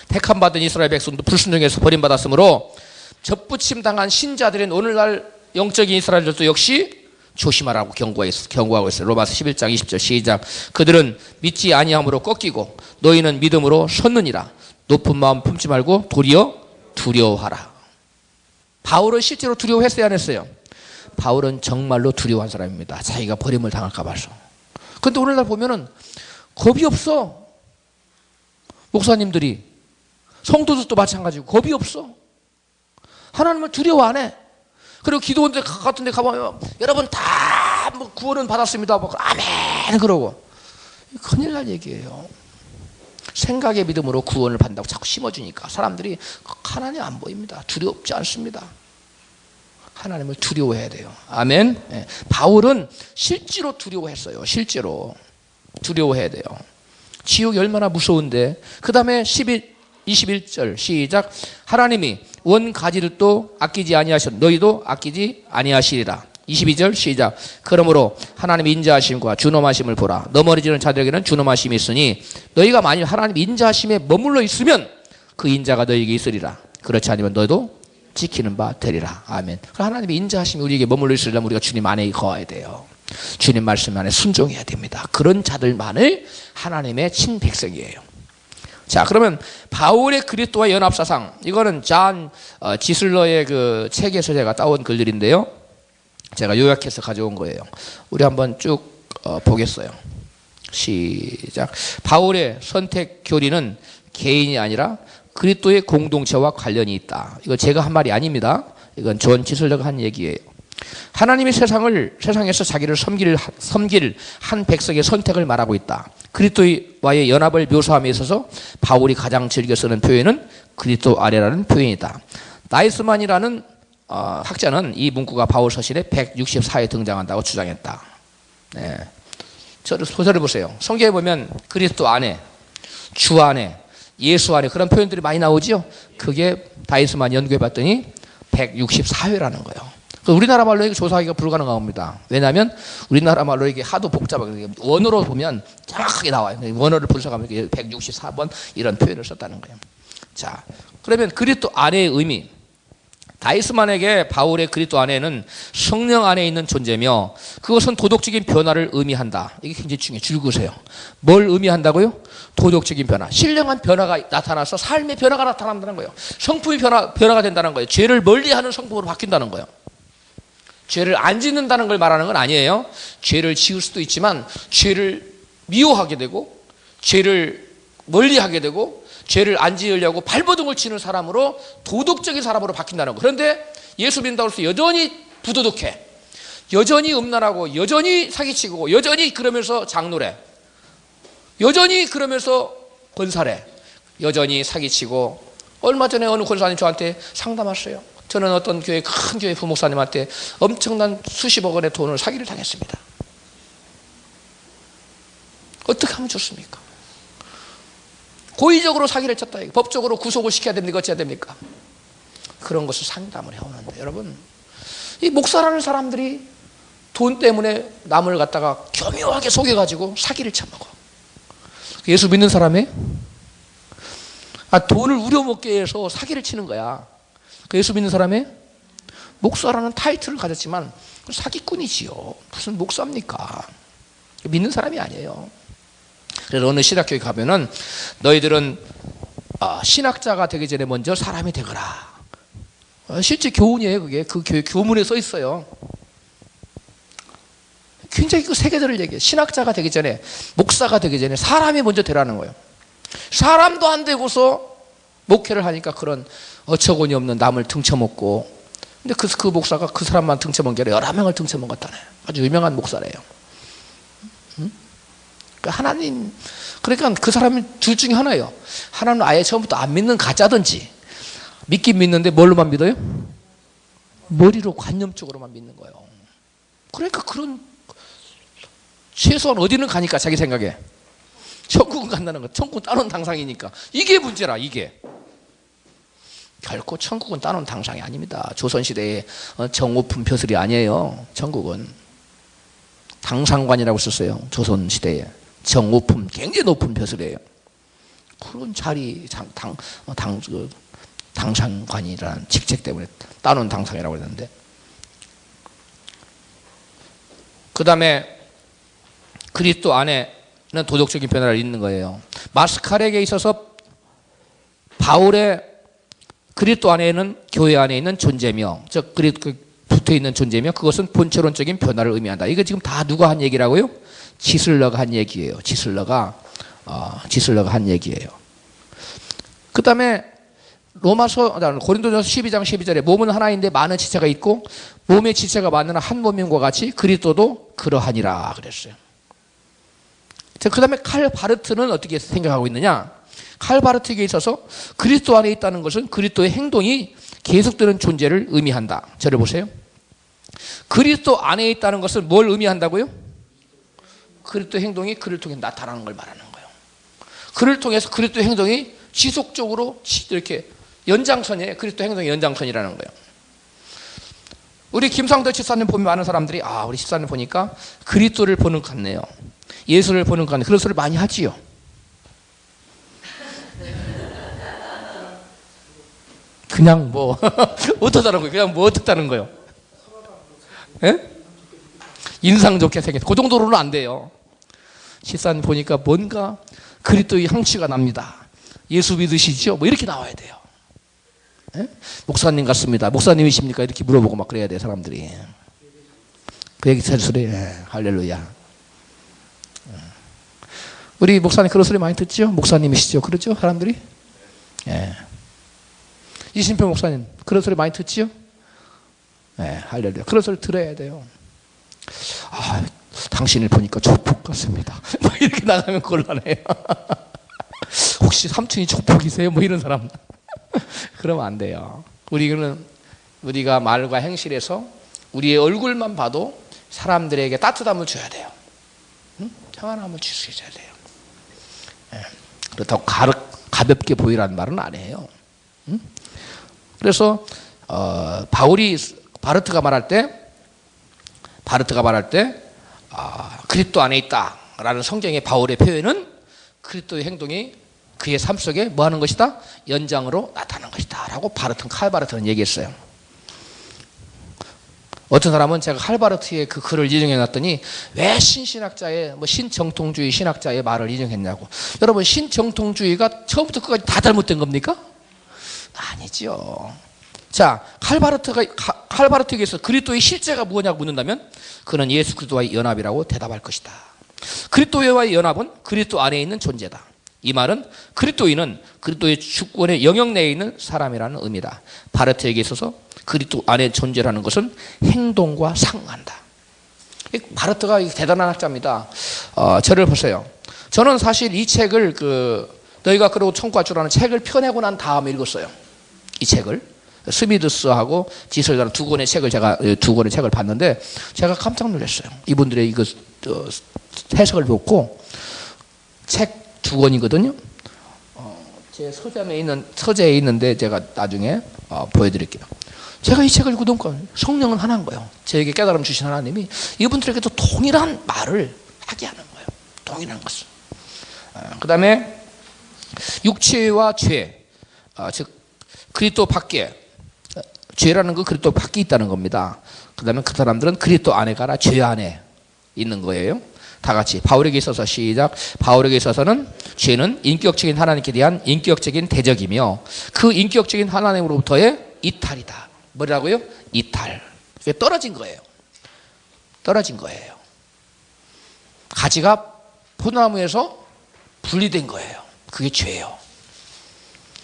A: 택함받은 이스라엘 백성도 불순종해서 버림받았으므로 접붙임 당한 신자들인 오늘날 영적인 이스라엘들도 역시 조심하라고 경고하고 있어요. 로마서 11장 20절 시작. 그들은 믿지 아니함으로 꺾이고 너희는 믿음으로 섰느니라. 높은 마음 품지 말고 도리어 두려워하라. 바울은 실제로 두려워했어요, 안 했어요? 바울은 정말로 두려워한 사람입니다. 자기가 버림을 당할까 봐서. 그런데 오늘날 보면은 겁이 없어. 목사님들이, 성도들도 마찬가지고 겁이 없어. 하나님을 두려워 안 해. 그리고 기도원 같은 데 가보면 여러분 다 뭐 구원은 받았습니다. 뭐 아멘 그러고. 큰일 날 얘기예요. 생각의 믿음으로 구원을 받는다고 자꾸 심어주니까 사람들이 하나님 안 보입니다. 두렵지 않습니다. 하나님을 두려워해야 돼요. 아멘. 네. 바울은 실제로 두려워했어요. 실제로 두려워해야 돼요. 지옥이 얼마나 무서운데. 그 다음에 21절 시작. 하나님이 원 가지를 또 아끼지 아니하셨 너희도 아끼지 아니하시리라. 22절 시작. 그러므로 하나님의 인자하심과 준엄하심을 보라. 넘어지는 자들에게는 준엄하심이 있으니 너희가 만일 하나님의 인자하심에 머물러 있으면 그 인자가 너희에게 있으리라. 그렇지 않으면 너희도 지키는 바 되리라. 아멘. 하나님의 인자하심이 우리에게 머물러 있으려면 우리가 주님 안에 거해야 돼요. 주님 말씀 안에 순종해야 됩니다. 그런 자들만을 하나님의 친백성이에요. 자, 그러면 바울의 그리스도와 연합사상, 이거는 잔 지슬러의 그 책에서 제가 따온 글들인데요. 제가 요약해서 가져온 거예요. 우리 한번 쭉 보겠어요. 시작. 바울의 선택 교리는 개인이 아니라 그리스도의 공동체와 관련이 있다. 이거 제가 한 말이 아닙니다. 이건 존 지슬러가 한 얘기예요. 하나님이 세상에서 자기를 섬길 한 백성의 선택을 말하고 있다. 그리스도와의 연합을 묘사함에 있어서 바울이 가장 즐겨 쓰는 표현은 그리스도 아래라는 표현이다. 나이스만이라는 학자는 이 문구가 바울 서신에 164에 등장한다고 주장했다. 네. 소설을 보세요. 성경에 보면 그리스도 안에, 주 안에, 예수 안에 그런 표현들이 많이 나오죠. 그게 다이스만 연구해 봤더니 164회라는 거예요. 우리나라 말로 이게 조사하기가 불가능합니다. 왜냐하면 우리나라 말로 이게 하도 복잡하게 원어로 보면 정확하게 나와요. 원어를 분석하면 164번 이런 표현을 썼다는 거예요. 자, 그러면 그리스도 안의 의미, 하이스만에게 바울의 그리스도 안에는 성령 안에 있는 존재며 그것은 도덕적인 변화를 의미한다. 이게 굉장히 중요해요. 줄그세요. 뭘 의미한다고요? 도덕적인 변화. 신령한 변화가 나타나서 삶의 변화가 나타난다는 거예요. 성품이 변화가 된다는 거예요. 죄를 멀리하는 성품으로 바뀐다는 거예요. 죄를 안 짓는다는 걸 말하는 건 아니에요. 죄를 지을 수도 있지만 죄를 미워하게 되고 죄를 멀리하게 되고 죄를 안 지으려고 발버둥을 치는 사람으로 도덕적인 사람으로 바뀐다는 거. 그런데 예수 믿는다고 해서 여전히 부도덕해. 여전히 음란하고 여전히 사기치고 여전히 그러면서 장노래. 여전히 그러면서 권사래. 여전히 사기치고. 얼마 전에 어느 권사님 저한테 상담하셨어요. 저는 어떤 교회 큰 교회 부목사님한테 엄청난 수십억 원의 돈을 사기를 당했습니다. 어떻게 하면 좋습니까? 고의적으로 사기를 쳤다. 법적으로 구속을 시켜야 됩니까? 어찌해야 됩니까? 그런 것을 상담을 해오는데 여러분, 이 목사라는 사람들이 돈 때문에 남을 갖다가 교묘하게 속여가지고 사기를 쳐먹어. 예수 믿는 사람이 돈을 우려먹게 해서 사기를 치는 거야. 예수 믿는 사람이 목사라는 타이틀을 가졌지만 사기꾼이지요. 무슨 목사입니까? 믿는 사람이 아니에요. 그래서 어느 신학교에 가면은 너희들은 신학자가 되기 전에 먼저 사람이 되거라. 실제 교훈이에요. 그게 그 교회 교문에 써 있어요. 굉장히 그 세계들을 얘기해요. 신학자가 되기 전에, 목사가 되기 전에 사람이 먼저 되라는 거예요. 사람도 안 되고서 목회를 하니까 그런 어처구니 없는 남을 등쳐먹고. 근데 그 목사가 그 사람만 등쳐먹은 게 아니라 여러 명을 등쳐먹었다네. 아주 유명한 목사래요. 하나님, 그러니까 그 사람이 둘 중에 하나예요. 하나는 아예 처음부터 안 믿는 가짜든지, 믿긴 믿는데 뭘로만 믿어요? 머리로 관념적으로만 믿는 거예요. 그러니까 그런, 최소한 어디는 가니까 자기 생각에 천국은 간다는 거. 천국은 따놓은 당상이니까. 이게 문제라. 이게 결코 천국은 따놓은 당상이 아닙니다. 조선시대의 정오품 벼슬이 아니에요. 천국은 당상관이라고 썼어요. 조선시대에 정오품, 굉장히 높은 벼슬이에요. 그런 자리, 당상관이라는 직책 때문에 따놓은 당상이라고 했는데, 그 다음에 그리스도 안에는 도덕적인 변화를 잇는 거예요. 마스칼에게 있어서 바울의 그리스도 안에는 교회 안에 있는 존재며, 즉 붙어 있는 존재며, 그것은 본체론적인 변화를 의미한다. 이거 지금 다 누가 한 얘기라고요? 지슬러가 한 얘기예요. 지슬러가 한 얘기예요. 그 다음에 고린도전서 12장 12절에 몸은 하나인데 많은 지체가 있고 몸의 지체가 많으나 한 몸임과 같이 그리스도도 그러하니라 그랬어요. 그 다음에 칼 바르트는 어떻게 생각하고 있느냐? 칼 바르트에게 있어서 그리스도 안에 있다는 것은 그리스도의 행동이 계속되는 존재를 의미한다. 저를 보세요. 그리스도 안에 있다는 것은 뭘 의미한다고요? 그리스도 행동이 그를 통해 나타나는 걸 말하는 거예요. 그를 통해서 그리스도 행동이 지속적으로 이렇게 연장선이에요. 그리스도 행동의 연장선이라는 거예요. 우리 김상도 집사님 보면 많은 사람들이 우리 집사님 보니까 그리스도를 보는 것 같네요. 예수를 보는 것 같네요. 그런 소리 많이 하지요. 그냥 뭐 어떻다는 거예요? 그냥 뭐 어떻다는 거예요? 예? 인상 좋게 생겼다. 그 정도로는 안 돼요. 집사님 보니까 뭔가 그리스도의 향취가 납니다. 예수 믿으시죠? 뭐 이렇게 나와야 돼요. 예? 목사님 같습니다. 목사님이십니까? 이렇게 물어보고 막 그래야 돼요, 사람들이. 그 얘기 잘 소리. 할렐루야. 우리 목사님 그런 소리 많이 듣죠? 목사님이시죠? 그러죠? 사람들이? 예. 이신표 목사님 그런 소리 많이 듣지요? 네, 할렐루야. 그런 소리 들어야 돼요. 당신을 보니까 조폭 같습니다. 뭐 이렇게 나가면 곤란해요. 혹시 삼촌이 조폭이세요? 뭐 이런 사람. 그러면 안 돼요. 우리가 말과 행실에서 우리의 얼굴만 봐도 사람들에게 따뜻함을 줘야 돼요. 응? 평안함을 줄 수 있어야 돼요. 네. 그렇다고 가볍게 보이라는 말은 아니에요. 응? 그래서 바르트가 말할 때 그리스도 안에 있다라는 성경의 바울의 표현은 그리스도의 행동이 그의 삶 속에 뭐 하는 것이다? 연장으로 나타나는 것이다 라고 칼 바르트는 얘기했어요. 어떤 사람은 제가 할바르트의 그 글을 인용해 놨더니 왜 신신학자의 신정통주의 신학자의 말을 인용했냐고. 여러분, 신정통주의가 처음부터 끝까지 다 잘못된 겁니까? 아니죠. 자, 칼바르트에게서 그리스도의 실제가 무엇냐고 묻는다면 그는 예수 그리스도와의 연합이라고 대답할 것이다. 그리스도와의 연합은 그리스도 안에 있는 존재다. 이 말은 그리스도인은 그리스도의 주권의 영역 내에 있는 사람이라는 의미다. 바르트에게 있어서 그리스도 안에 존재라는 것은 행동과 상응한다. 바르트가 대단한 학자입니다. 저를 보세요. 저는 사실 이 책을 너희가 그러고 청구할 줄 아는 책을 펴내고 난 다음에 읽었어요. 이 책을 스미드스하고 지설가는 두 권의 책을 봤는데 제가 깜짝 놀랐어요. 이분들의 이거 해석을 보고 책 두 권이거든요. 제 서재에 있는데 제가 나중에 보여드릴게요. 제가 이 책을 읽으니까 성령은 하나인 거예요. 저에게 깨달음 주신 하나님이 이분들에게도 동일한 말을 하게 하는 거예요. 동일한 것을. 그 다음에 육체와 죄, 즉 그리스도 밖에, 죄라는 건 그리스도 밖에 있다는 겁니다. 그 다음에 그 사람들은 그리스도 안에 가라, 죄 안에 있는 거예요. 다 같이 바울에게 있어서 시작. 바울에게 있어서는 죄는 인격적인 하나님께 대한 인격적인 대적이며 그 인격적인 하나님으로부터의 이탈이다. 뭐라고요? 이탈. 떨어진 거예요. 떨어진 거예요. 가지가 포도나무에서 분리된 거예요. 그게 죄예요.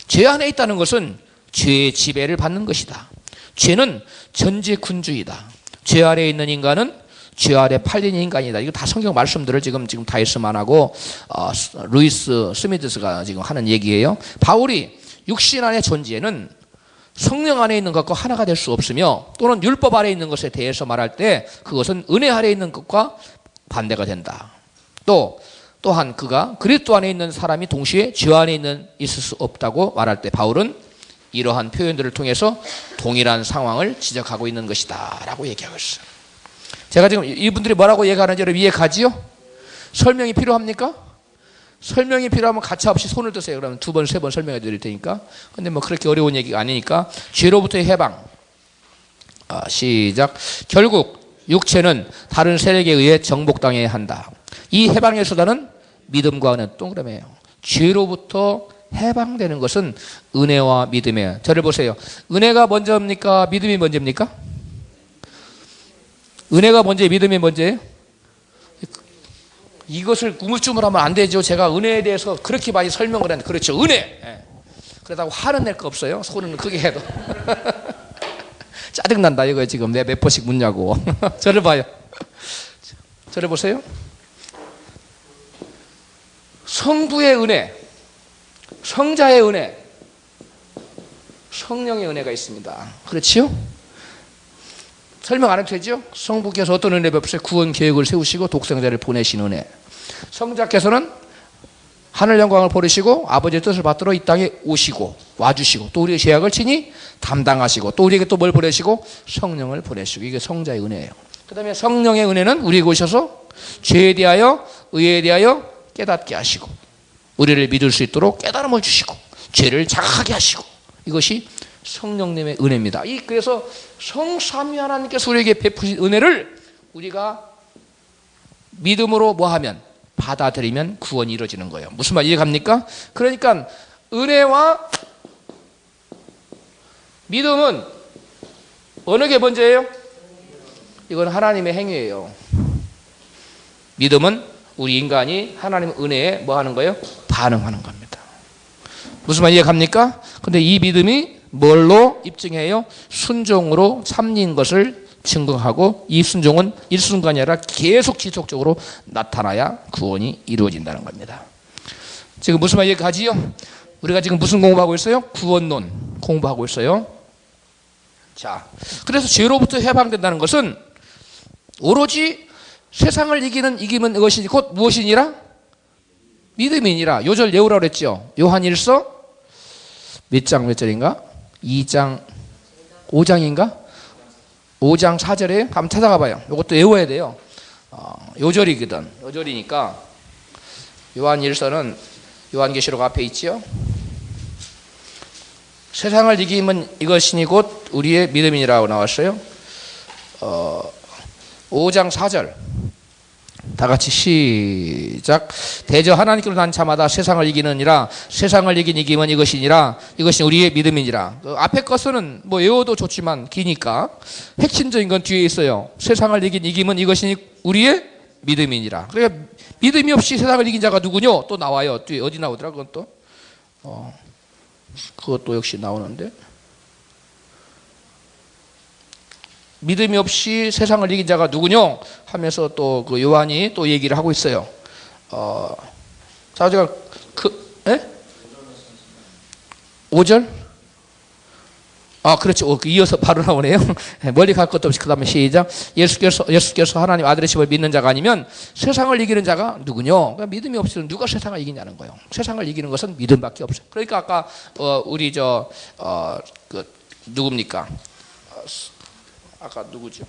A: 죄 안에 있다는 것은 죄의 지배를 받는 것이다. 죄는 전제군주이다. 죄 아래에 있는 인간은 죄 아래 팔린 인간이다. 이거 다 성경 말씀들을 지금 다이스만하고 루이스 스미드스가 지금 하는 얘기예요. 바울이 육신 안의 존재는 성령 안에 있는 것과 하나가 될 수 없으며 또는 율법 아래 있는 것에 대해서 말할 때 그것은 은혜 아래 있는 것과 반대가 된다. 또한 그가 그리스도 안에 있는 사람이 동시에 죄 안에 있을 수 없다고 말할 때 바울은 이러한 표현들을 통해서 동일한 상황을 지적하고 있는 것이다 라고 얘기하고 있어요. 제가 지금 이분들이 뭐라고 얘기하는지 여러분 이해가지요? 설명이 필요합니까? 설명이 필요하면 가차없이 손을 드세요. 그러면 두 번, 세 번 설명해 드릴 테니까. 근데 그렇게 어려운 얘기가 아니니까. 죄로부터의 해방. 시작. 결국 육체는 다른 세력에 의해 정복당해야 한다. 이 해방의 수단은 믿음과 은혜. 동그라미예요. 죄로부터 해방되는 것은 은혜와 믿음이에요. 저를 보세요. 은혜가 먼저입니까? 믿음이 먼저입니까? 은혜가 먼저예요? 믿음이 먼저예요? 이것을 우물쭈물하면 안 되죠. 제가 은혜에 대해서 그렇게 많이 설명을 했는데 그렇죠. 은혜. 그러다가 화는 낼 거 없어요. 소리는 크게 해도. 짜증난다 이거 지금 내가 몇 번씩 묻냐고. 저를 봐요. 저를 보세요. 성부의 은혜, 성자의 은혜, 성령의 은혜가 있습니다. 그렇지요? 설명 안 해도 되죠? 성부께서 어떤 은혜 베푸세요? 구원 계획을 세우시고 독생자를 보내신 은혜. 성자께서는 하늘 영광을 버리시고 아버지의 뜻을 받들어 이 땅에 오시고 와주시고 또 우리의 죄악을 친히 담당하시고 또 우리에게 또 뭘 보내시고 성령을 보내시고 이게 성자의 은혜예요. 그 다음에 성령의 은혜는 우리에게 오셔서 죄에 대하여 의에 대하여 깨닫게 하시고 우리를 믿을 수 있도록 깨달음을 주시고 죄를 자각하게 하시고 이것이 성령님의 은혜입니다. 그래서 성삼위 하나님께서 우리에게 베푸신 은혜를 우리가 믿음으로 뭐하면 받아들이면 구원이 이루어지는 거예요. 무슨 말 이해갑니까? 그러니까 은혜와 믿음은 어느 게 먼저예요? 이건 하나님의 행위예요. 믿음은 우리 인간이 하나님의 은혜에 뭐 하는 거예요? 반응하는 겁니다. 무슨 말 이해갑니까? 근데 이 믿음이 뭘로 입증해요? 순종으로 참인 것을 증거하고 이 순종은 일순간이 아니라 계속 지속적으로 나타나야 구원이 이루어진다는 겁니다. 지금 무슨 말 이해가지요? 우리가 지금 무슨 공부하고 있어요? 구원론 공부하고 있어요. 자, 그래서 죄로부터 해방된다는 것은 오로지 세상을 이기면 이것이 곧 무엇이니라? 믿음이니라. 요절 외우라고 그랬죠. 요한 1서 몇 장 몇 절인가? 2장 5장인가? 5장 4절에 한번 찾아가 봐요. 이것도 외워야 돼요. 요절이거든. 요절이니까 요한 1서는 요한계시록 앞에 있지요. 세상을 이기면 이것이니 곧 우리의 믿음이라고 나왔어요. 5장 4절 다 같이 시작. 대저 하나님께로 난 자마다 세상을 이기느니라. 세상을 이김은 이것이니라. 이것이 우리의 믿음이니라. 그 앞에 것은 뭐 외워도 좋지만 기니까 핵심적인 건 뒤에 있어요. 세상을 이김은 이것이 우리의 믿음이니라. 그러니까 믿음이 없이 세상을 이긴 자가 누구뇨? 또 나와요. 뒤에 어디 나오더라? 그건 또 그것도 역시 나오는데, 믿음이 없이 세상을 이긴 자가 누구뇨? 하면서 또 그 요한이 또 얘기를 하고 있어요. 자, 제가 5절? 그렇죠. 이어서 바로 나오네요. 멀리 갈 것도 없이 그 다음에 시작. 예수께서 하나님 아들이심을 믿는 자가 아니면 세상을 이기는 자가 누구뇨? 그러니까 믿음이 없이는 누가 세상을 이기냐는 거예요. 세상을 이기는 것은 믿음밖에 없어요. 그러니까 아까 우리 누굽니까? 아까 누구죠?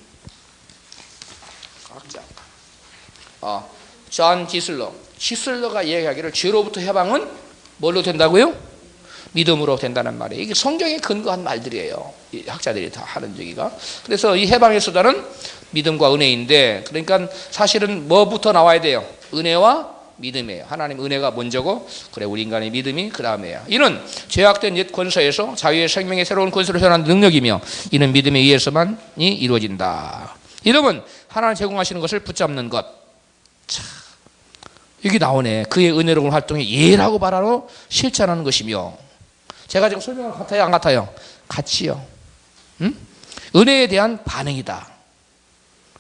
A: 각자. 존 지슬러가 얘기하기를 죄로부터 해방은 뭘로 된다고요? 믿음으로 된다는 말이에요. 이게 성경에 근거한 말들이에요. 이 학자들이 다 하는 얘기가. 그래서 이 해방의 수단은 믿음과 은혜인데, 그러니까 사실은 뭐부터 나와야 돼요? 은혜와 믿음이에요. 하나님 은혜가 먼저고, 그래 우리 인간의 믿음이 그 다음에요. 이는 죄악된 옛 권세에서 자유의 생명의 새로운 권세로 변하는 능력이며, 이는 믿음에 의해서만이 이루어진다. 이름은 하나님 제공하시는 것을 붙잡는 것. 자, 여기 나오네. 그의 은혜로운 활동이 예라고 말하러 실천하는 것이며. 제가 지금 설명을 같아요, 안 같아요? 같지요. 응? 은혜에 대한 반응이다.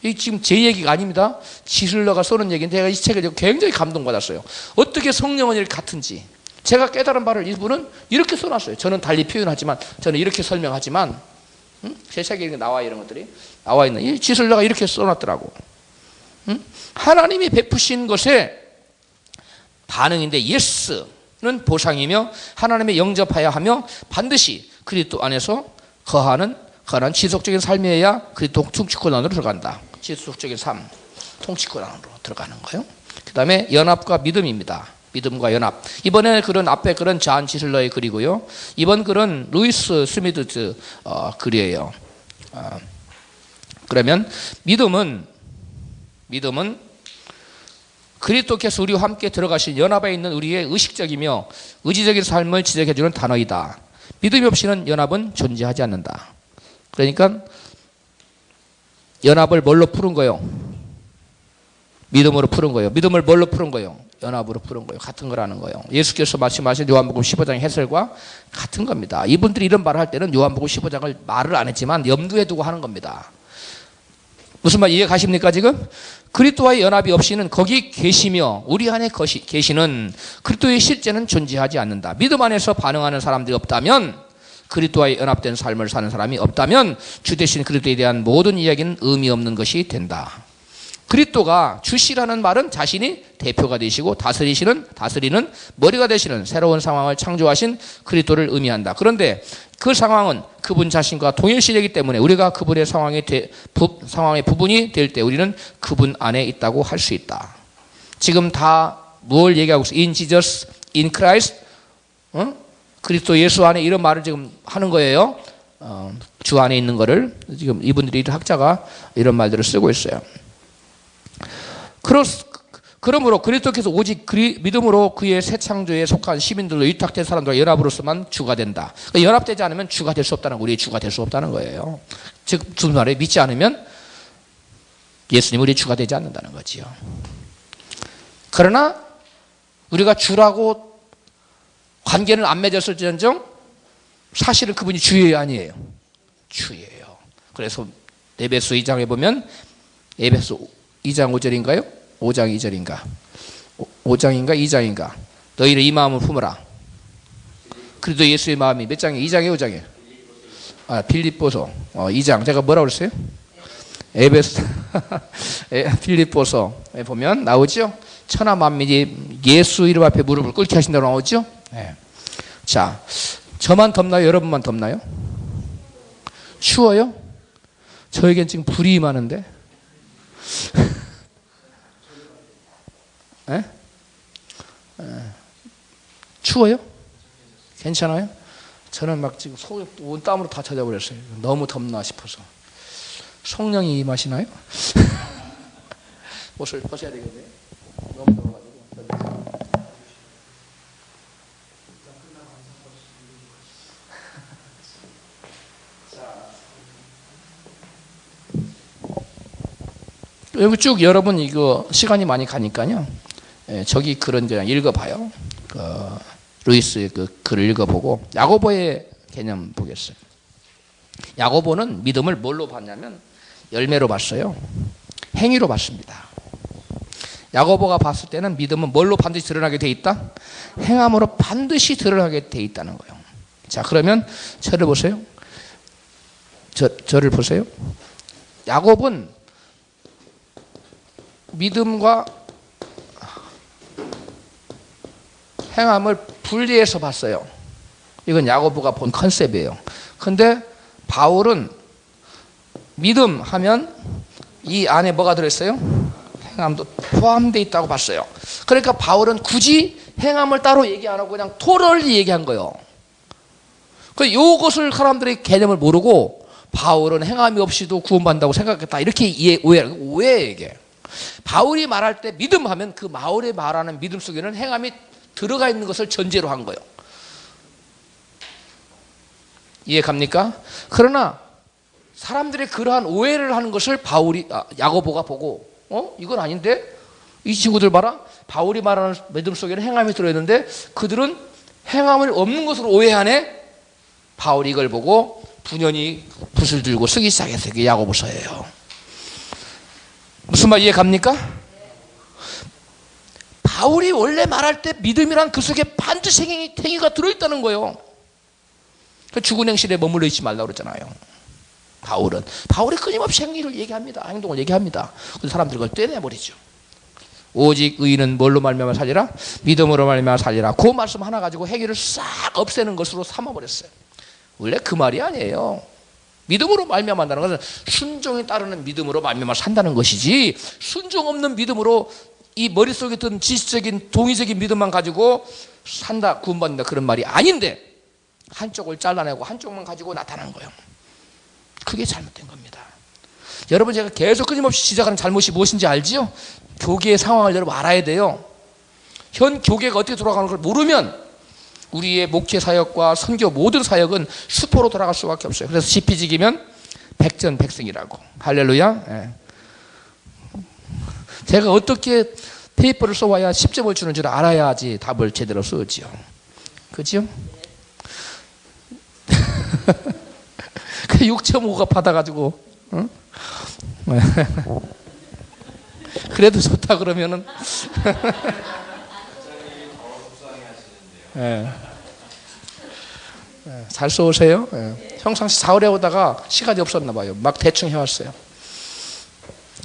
A: 이 지금 제 얘기가 아닙니다. 지슬러가 쏘는 얘기인데, 제가 이 책을 굉장히 감동받았어요. 어떻게 성령은 이렇게 같은지 제가 깨달은 바를 이분은 이렇게 써놨어요. 저는 달리 표현하지만, 저는 이렇게 설명하지만, 제 책에 나와 이런 것들이 나와 있는 이 지슬러가 이렇게 써놨더라고. 하나님이 베푸신 것에 반응인데, 예스는 보상이며 하나님의 영접하여 하며 반드시 그리스도 안에서 거하는 지속적인 삶이어야 그리스도 통치권 안으로 들어간다. 지속적인 삶, 통치권 안으로 들어가는 거예요. 그 다음에 연합과 믿음입니다. 믿음과 연합. 이번에 글은 앞에 글은 존 지슬러의 글이고요. 이번 글은 루이스 스미드 글이에요. 그러면 믿음은 그리스도께서 우리와 함께 들어가신 연합에 있는 우리의 의식적이며 의지적인 삶을 지적해주는 단어이다. 믿음이 없이는 연합은 존재하지 않는다. 그러니까 연합을 뭘로 푸는 거예요? 믿음으로 푸는 거예요. 믿음을 뭘로 푸는 거예요? 연합으로 푸는 거예요. 같은 거라는 거예요. 예수께서 말씀하신 요한복음 15장 해설과 같은 겁니다. 이분들이 이런 말을 할 때는 요한복음 15장을 말을 안 했지만 염두에 두고 하는 겁니다. 무슨 말 이해 가십니까 지금? 그리스도와의 연합이 없이는 거기 계시며 우리 안에 계시는 그리스도의 실제는 존재하지 않는다. 믿음 안에서 반응하는 사람들이 없다면, 그리스도와의 연합된 삶을 사는 사람이 없다면 주 대신 그리스도에 대한 모든 이야기는 의미 없는 것이 된다. 그리스도가 주시라는 말은 자신이 대표가 되시고 다스리는 머리가 되시는 새로운 상황을 창조하신 그리스도를 의미한다. 그런데 그 상황은 그분 자신과 동일시되기 때문에 우리가 그분의 상황의 부분이 될 때 우리는 그분 안에 있다고 할 수 있다. 지금 다 뭘 얘기하고 있어? In Jesus, in Christ, 그리스도 예수 안에, 이런 말을 지금 하는 거예요. 주 안에 있는 거를 지금 이분들이 학자가 이런 말들을 쓰고 있어요. 그러므로 그리스도께서 오직 믿음으로 그의 새 창조에 속한 시민들로 위탁된 사람들과 연합으로서만 주가 된다. 그러니까 연합되지 않으면 주가 될 수 없다는, 우리의 주가 될 수 없다는 거예요. 즉 무슨 말이에요? 믿지 않으면 예수님 우리의 주가 되지 않는다는 거지요. 그러나 우리가 주라고 관계는 안 맺었을지언정 사실은 그분이 주예요, 아니에요? 주예요. 그래서 에베소 2장에 보면, 에베소 2장 5절인가요? 5장 2절인가? 5장인가 2장인가? 너희는 이 마음을 품으라. 그래도 예수의 마음이 몇 장이에요? 2장이에요, 5장이에요? 빌립보서 2장. 제가 뭐라고 그랬어요? 에베소 빌립보서에 보면 나오죠? 천하 만민이 예수 이름 앞에 무릎을 꿇게 하신다고 나오죠? 네. 자, 저만 덥나요? 여러분만 덥나요? 추워요? 저에겐 지금 불이 임하는데. 에? 추워요? 괜찮아요? 저는 막 지금 속에 온 땀으로 다 젖어버렸어요. 너무 덥나 싶어서. 성령이 임하시나요? 옷을 벗어야 되겠네요. 너무 더워가지고. 여기 쭉 여러분 이거 시간이 많이 가니까요. 저기 글은 그냥 읽어봐요. 루이스의 그 글을 읽어보고 야고보의 개념 보겠어요. 야고보는 믿음을 뭘로 봤냐면 열매로 봤어요. 행위로 봤습니다. 야고보가 봤을 때는 믿음은 뭘로 반드시 드러나게 돼 있다? 행함으로 반드시 드러나게 돼 있다는 거예요. 자, 그러면 저를 보세요. 저를 보세요. 야고보는 믿음과 행함을 분리해서 봤어요. 이건 야고보가 본 컨셉이에요. 근데 바울은 믿음 하면 이 안에 뭐가 들어있어요? 행함도 포함되어 있다고 봤어요. 그러니까 바울은 굳이 행함을 따로 얘기 안 하고 그냥 토럴리 얘기한 거예요. 이것을 사람들이 개념을 모르고 바울은 행함이 없이도 구원받는다고 생각했다. 이렇게 오해해 이게. 바울이 말할 때 믿음 하면 그 바울이 말하는 믿음 속에는 행함이 들어가 있는 것을 전제로 한 거예요. 이해 갑니까? 그러나 사람들이 그러한 오해를 하는 것을 야고보가 보고 이건 아닌데? 이 친구들 봐라. 바울이 말하는 믿음 속에는 행함이 들어있는데 그들은 행함을 없는 것으로 오해하네. 바울이 이걸 보고 분연히 붓을 들고 쓰기 시작했어요. 이게 야고보서예요. 무슨 말 이해 갑니까? 바울이 원래 말할 때 믿음이란 그 속에 반드시 행위가 들어있다는 거예요. 죽은 행실에 머물러 있지 말라고 그랬잖아요. 바울이 끊임없이 행위를 얘기합니다. 행동을 얘기합니다. 근데 사람들이 그걸 떼내버리죠. 오직 의인은 뭘로 말미암아 살리라? 믿음으로 말미암아 살리라. 그 말씀 하나 가지고 행위를 싹 없애는 것으로 삼아버렸어요. 원래 그 말이 아니에요. 믿음으로 말미암아한다는 것은 순종에 따르는 믿음으로 말미암아 산다는 것이지, 순종 없는 믿음으로 이 머릿속에 든 지식적인 동의적인 믿음만 가지고 산다, 구원받는다, 그런 말이 아닌데 한쪽을 잘라내고 한쪽만 가지고 나타난 거예요. 그게 잘못된 겁니다. 여러분, 제가 계속 끊임없이 지적하는 잘못이 무엇인지 알지요? 교계의 상황을 여러분 알아야 돼요. 현 교계가 어떻게 돌아가는 걸 모르면 우리의 목회 사역과 선교 모든 사역은 수포로 돌아갈 수밖에 없어요. 그래서 지피지기면 백전백승이라고. 할렐루야. 예. 제가 어떻게 페이퍼를 써와야 10점을 주는 줄 알아야지 답을 제대로 쓰지요. 그죠? 그 6.5가 받아가지고, 응? 그래도 좋다 그러면은. 예. 잘 써오세요. 예. 평상시 사흘에 오다가 시간이 없었나 봐요. 막 대충 해왔어요.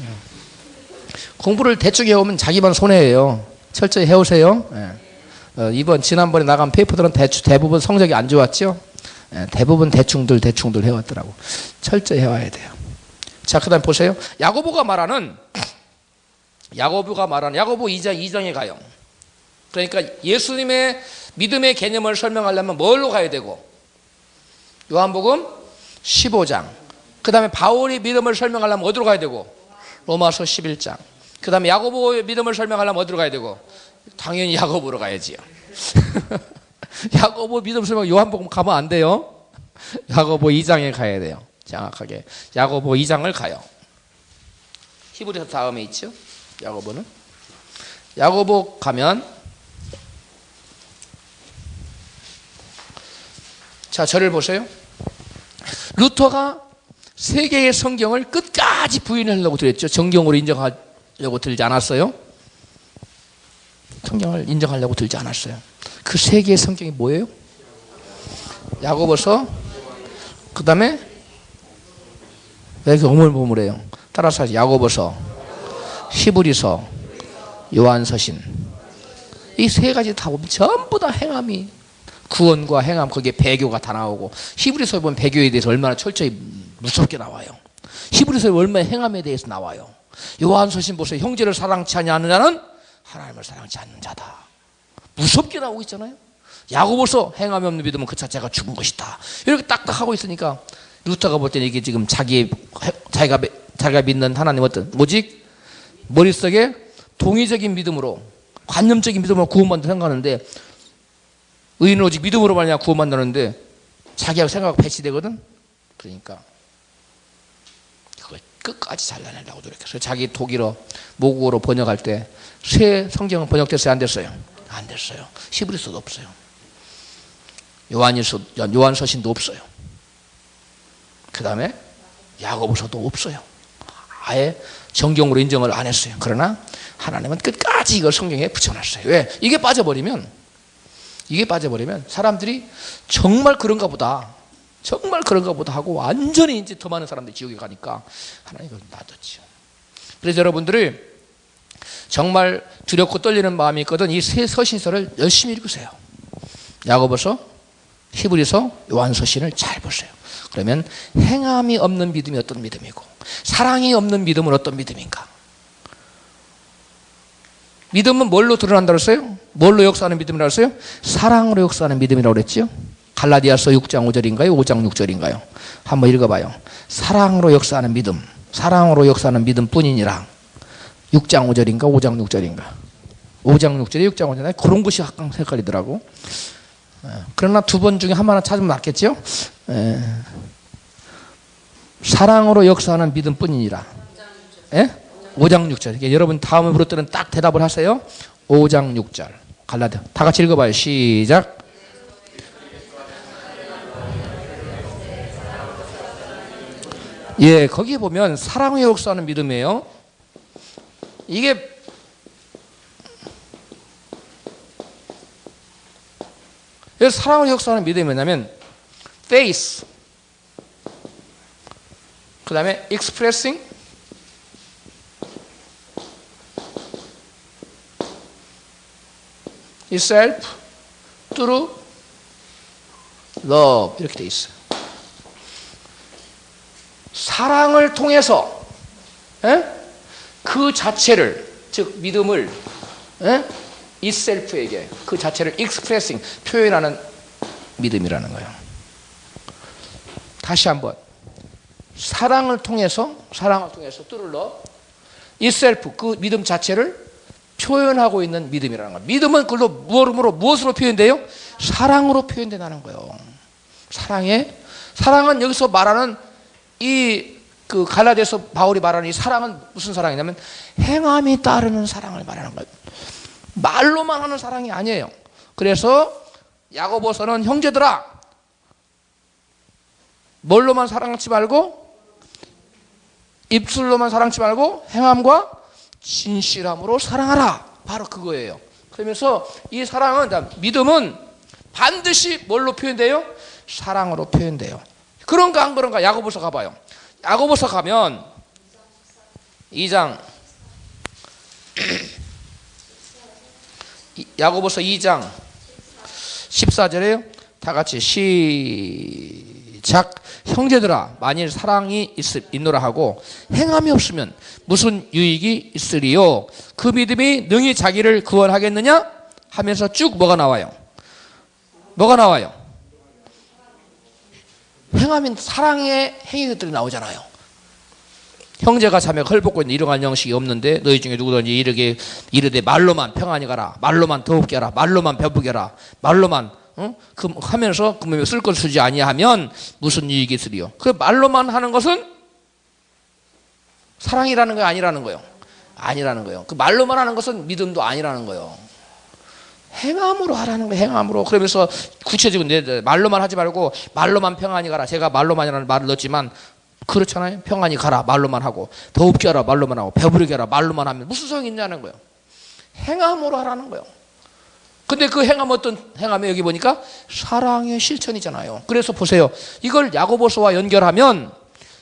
A: 예. 공부를 대충 해오면 자기만 손해예요. 철저히 해오세요. 예. 지난번에 나간 페이퍼들은 대부분 성적이 안 좋았죠. 예. 대부분 대충들 해왔더라고. 철저히 해와야 돼요. 자, 그 다음 보세요. 야고보 2장에 가요. 그러니까 예수님의 믿음의 개념을 설명하려면 뭘로 가야 되고, 요한복음 15장. 그 다음에 바울이 믿음을 설명하려면 어디로 가야 되고, 로마서 11장. 그 다음에 야고보의 믿음을 설명하려면 어디로 가야 되고, 당연히 야고보로 가야지요. 야고보 믿음 설명 요한복음 가면 안 돼요. 야고보 2장에 가야 돼요. 정확하게 야고보 2장을 가요. 히브리서 다음에 있죠. 야고보는 야고보 가면, 자, 저를 보세요. 루터가 세 개의 성경을 끝까지 부인하려고 들었죠. 정경으로 인정하려고 들지 않았어요. 성경을 인정하려고 들지 않았어요. 그 세 개의 성경이 뭐예요? 야고보서, 그 다음에 왜 이렇게 오물보물해요? 따라서 하죠. 야고보서, 히브리서, 요한서신. 이 세 가지 다 보면 전부 다 행함이, 구원과 행함, 거기에 배교가 다 나오고, 히브리서에 보면 배교에 대해서 얼마나 철저히 무섭게 나와요. 히브리서에 얼마나 행함에 대해서 나와요. 요한서신 보세요. 형제를 사랑치 아니하는 자는 하나님을 사랑치 않는 자다. 무섭게 나오고 있잖아요. 야고보서 행함이 없는 믿음은 그 자체가 죽은 것이다. 이렇게 딱딱 하고 있으니까 루터가 볼 때는 이게 지금 자기 자기가 믿는 하나님 어떤 오직 머릿속에 동의적인 믿음으로 관념적인 믿음으로 구원받는다 생각하는데 의인은 오직 믿음으로 말미암아 구원받는다는데 자기하고 생각 배치되거든. 그러니까 그걸 끝까지 잘라내려고 노력해서 자기 독일어 모국어로 번역할 때 새 성경은 번역됐어요? 안 됐어요? 안 됐어요. 히브리서도 없어요. 요한서신도 없어요. 그 다음에 야고보서도 없어요. 아예 정경으로 인정을 안 했어요. 그러나 하나님은 끝까지 이걸 성경에 붙여놨어요. 왜? 이게 빠져버리면 사람들이 정말 그런가 보다 하고 완전히 이제 더 많은 사람들이 지옥에 가니까 하나님 이걸 놔뒀죠. 그래서 여러분들이 정말 두렵고 떨리는 마음이 있거든 이 세 서신서를 열심히 읽으세요. 야고보서, 히브리서, 요한서신을 잘 보세요. 그러면 행함이 없는 믿음이 어떤 믿음이고 사랑이 없는 믿음은 어떤 믿음인가? 믿음은 뭘로 드러난다고 했어요? 뭘로 역사하는 믿음이라고 했어요? 사랑으로 역사하는 믿음이라고 그랬죠? 갈라디아서 6장 5절인가요? 5장 6절인가요? 한번 읽어봐요. 사랑으로 역사하는 믿음, 사랑으로 역사하는 믿음뿐이니라. 6장 5절인가? 5장 6절인가? 5장 6절에 6장 5절에 그런 것이 항상 헷갈리더라고. 그러나 두 번 중에 하나는 찾으면 낫겠죠? 사랑으로 역사하는 믿음뿐이니라. 5장 6절. 그러니까 여러분 다음에 물을 때는 딱 대답을 하세요. 5장 6절. 갈라디아. 다 같이 읽어봐요. 시작. 예, 거기 보면 사랑의 역사하는 믿음이에요. 이게 사랑의 역사하는 믿음이 뭐냐면 faith, 그 다음에 expressing, itself through love 이렇게 돼 있어요. 사랑을 통해서 그 자체를 즉 믿음을 itself에게 그 자체를 expressing 표현하는 믿음이라는 거예요. 다시 한번 사랑을 통해서 through love itself 그 믿음 자체를 표현하고 있는 믿음이라는 거예요. 믿음은 그걸로 무엇으로 표현돼요? 사랑으로 표현된다는 거예요. 사랑은 여기서 말하는 그 갈라디아서 바울이 말하는 이 사랑은 무슨 사랑이냐면 행함이 따르는 사랑을 말하는 거예요. 말로만 하는 사랑이 아니에요. 그래서 야고보서는 형제들아 뭘로만 사랑하지 말고 입술로만 사랑하지 말고 행함과 진실함으로 사랑하라. 바로 그거예요. 그러면서 이 사랑은 믿음은 반드시 뭘로 표현돼요? 사랑으로 표현돼요. 그런가 안 그런가? 야고보서 가봐요. 야고보서 가면 2장 야고보서 2장 14절에요. 다 같이 시작. 형제들아 만일 사랑이 있노라 하고 행함이 없으면 무슨 유익이 있으리요? 그 믿음이 능히 자기를 구원하겠느냐? 하면서 쭉 뭐가 나와요? 행함인 사랑의 행위들이 나오잖아요. 형제가 자매가 헐벗고 있는 이러한 영식이 없는데 너희 중에 누구든지 이르되 말로만 평안히 가라, 말로만 더웁게 하라, 말로만 배부게 하라, 말로만 하면서 그러면 쓸 것 쓰지 아니하면 무슨 유익이 있으리요? 그 말로만 하는 것은 사랑이라는 거예요, 아니라는 거예요? 아니라는 거예요. 그 말로만 하는 것은 믿음도 아니라는 거예요. 행함으로 하라는 거예요. 행함으로. 그러면서 구체적으로 말로만 하지 말고 말로만 평안히 가라. 제가 말로만이라는 말을 넣었지만 그렇잖아요. 평안히 가라 말로만 하고 더웁게 하라 말로만 하고 배부르게 하라 말로만 하면 무슨 소용이 있냐는 거예요. 행함으로 하라는 거예요. 근데 그 행함 어떤 행함이 여기 보니까 사랑의 실천이잖아요. 그래서 보세요. 이걸 야고보서와 연결하면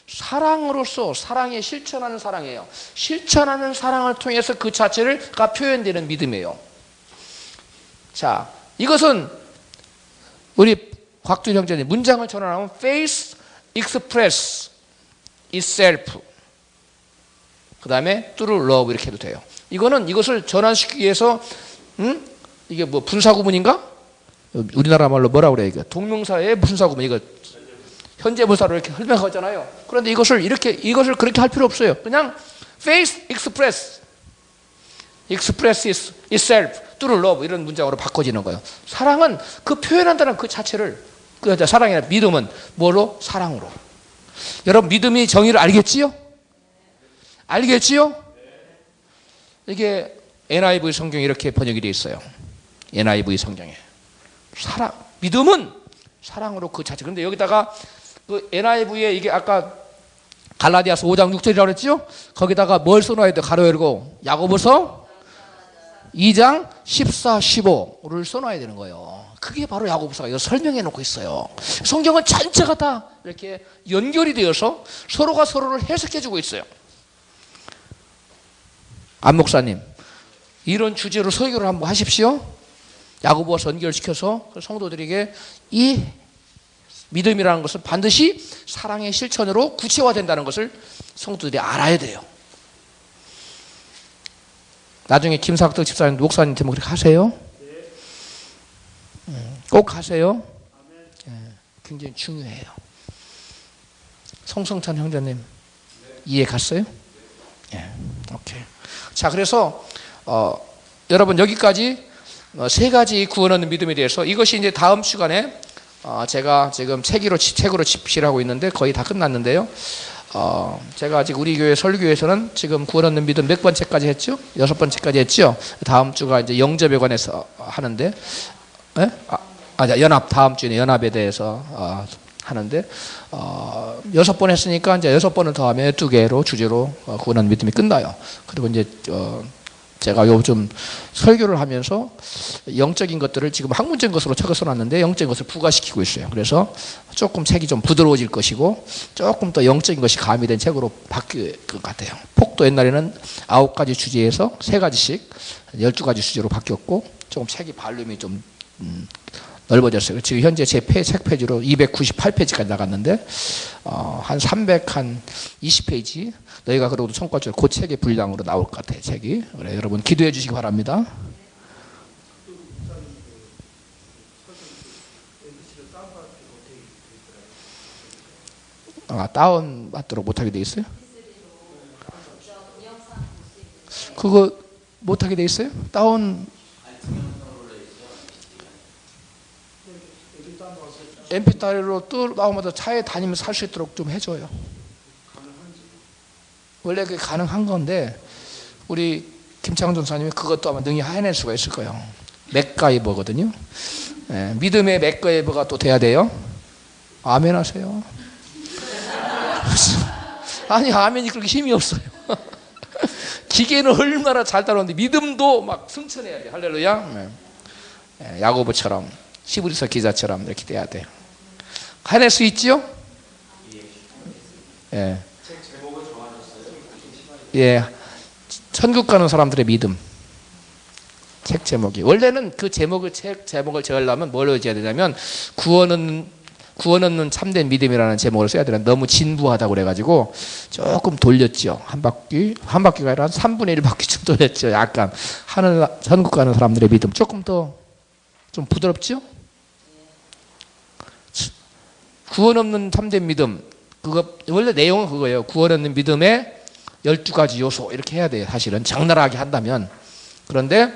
A: 사랑으로서 사랑의 실천하는 사랑이에요. 실천하는 사랑을 통해서 그 자체가 표현되는 믿음이에요. 자, 이것은 우리 곽준 형제님 문장을 전환하면 faith express itself 그 다음에 through love 이렇게 해도 돼요. 이것을 전환시키기 위해서 이게 뭐 분사구문인가? 우리나라 말로 뭐라 그래요? 이거 동명사의 무슨 사구문? 이거 현재분사로 이렇게 설명하잖아요. 그런데 이것을 그렇게 할 필요 없어요. 그냥 faith express itself through love 이런 문장으로 바꿔지는 거예요. 사랑은 그 표현한다는 그 자체를 사랑이나 믿음은 뭐로? 사랑으로. 여러분 믿음이 정의를 알겠지요? 알겠지요? 이게 NIV 성경에 이렇게 번역이 되어 있어요. NIV 성경에 믿음은 사랑으로 그 자체. 그런데 여기다가 그 NIV에 이게 아까 갈라디아서 5장 6절이라고 그랬죠? 거기다가 뭘 써놔야 돼? 가로 열고 야고보서 2장 14, 15를 써놔야 되는 거예요. 그게 바로 야고보서가 이거 설명해 놓고 있어요. 성경은 전체가 다 이렇게 연결이 되어서 서로가 서로를 해석해 주고 있어요. 안 목사님, 이런 주제로 설교를 한번 하십시오. 야고보서 연결시켜서 성도들에게 이 믿음이라는 것은 반드시 사랑의 실천으로 구체화된다는 것을 성도들이 알아야 돼요. 나중에 김삭덕 집사님, 목사님 되면 그렇게 하세요. 꼭 하세요. 굉장히 중요해요. 송성찬 형제님 이해 갔어요? 오케이. 자, 그래서 여러분 여기까지 세 가지 구원 얻는 믿음에 대해서 이것이 이제 다음 주간에 제가 지금 책으로 집필하고 있는데 거의 다 끝났는데요. 제가 아직 우리 교회 설교에서는 지금 구원 얻는 믿음 몇 번째까지 했죠? 6번째까지 했죠? 다음 주가 이제 영접에 관해서 하는데, 연합, 다음 주에 연합에 대해서 하는데, 6번 했으니까 이제 6번을 더하면 12개로 주제로 구원 얻는 믿음이 끝나요. 그리고 이제, 제가 요즘 설교를 하면서 영적인 것들을 지금 학문적인 것으로 책을 써놨는데 영적인 것을 부과시키고 있어요. 그래서 조금 책이 좀 부드러워질 것이고 조금 더 영적인 것이 가미된 책으로 바뀔 것 같아요. 폭도 옛날에는 9가지 주제에서 3가지씩 12가지 주제로 바뀌었고 조금 책이 발륨이 좀 넓어졌어요. 지금 현재 제 책 페이지로 298페이지까지 나갔는데 한 320페이지 너희가 그러고도 성과적으로 그 책의 분량으로 나올 것 같아요. 책이. 그래, 여러분 기도해 주시기 바랍니다. 다운 받도록 못하게 돼 있어요? 그거 못하게 돼 있어요? 다운 MP3로 또 나오면서 차에 다니면서 살 수 있도록 좀 해줘요. 원래 그게 가능한 건데 우리 김창준 사님이 그것도 아마 능히 해낼 수가 있을 거예요. 맥가이버거든요. 믿음의 맥가이버가 또 돼야 돼요. 아멘 하세요. 아니 아멘이 그렇게 힘이 없어요. 기계는 얼마나 잘 따라오는데 믿음도 막 승천해야 돼. 할렐루야. 야고보처럼 히브리서 기자처럼 이렇게 돼야 돼요. 해낼 수 있지요? 예. 예. 천국 가는 사람들의 믿음. 책 제목이. 원래는 그 책 제목을 지으려면 뭘 지어야 되냐면 구원 얻는 참된 믿음이라는 제목을 써야 되는데 너무 진부하다고 그래가지고 조금 돌렸죠. 한 바퀴가 아니라 한 3분의 1바퀴 좀 돌렸죠. 약간 천국 가는 사람들의 믿음. 조금 더 좀 부드럽죠? 구원 없는 참된 믿음. 그거 원래 내용은 그거예요. 구원 없는 믿음의 12가지 요소 이렇게 해야 돼요. 사실은 적나라하게 한다면. 그런데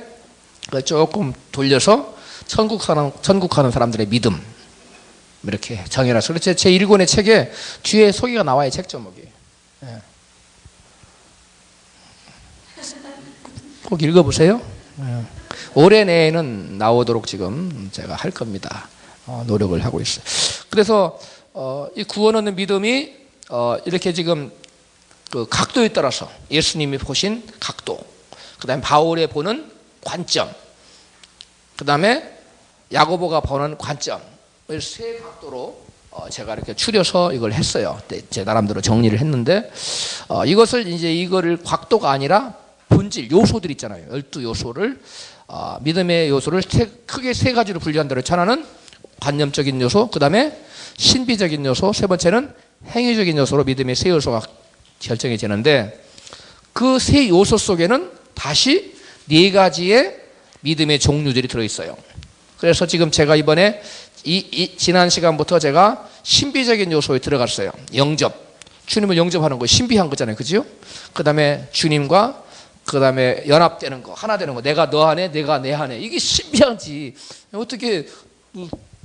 A: 그걸 조금 돌려서 천국 가는 사람들의 믿음 이렇게 정해놨어요. 그래서 제 1권의 책에 뒤에 소개가 나와요. 책 제목이. 꼭 읽어보세요. 올해 내에는 나오도록 지금 제가 할 겁니다. 노력을 하고 있어요. 그래서 이 구원 얻는 믿음이 이렇게 지금 그 각도에 따라서 예수님이 보신 각도, 그 다음에 바울이 보는 관점, 그 다음에 야고보가 보는 관점, 세 각도로 제가 이렇게 추려서 이걸 했어요. 제 나름대로 정리를 했는데 이거를 각도가 아니라 본질 요소들 있잖아요. 12요소를 믿음의 요소를 크게 세 가지로 분류한다고 했죠. 하나는 관념적인 요소, 그 다음에 신비적인 요소, 세 번째는 행위적인 요소로 믿음의 세 요소가 결정해지는데 그 세 요소 속에는 다시 네 가지의 믿음의 종류들이 들어있어요. 그래서 지금 제가 이번에 지난 시간부터 제가 신비적인 요소에 들어갔어요. 영접. 주님을 영접하는 거 신비한 거잖아요. 그죠? 그 다음에 주님과 그 다음에 연합되는 거, 하나 되는 거. 내가 너 안에, 내가 내 안에. 이게 신비한지. 어떻게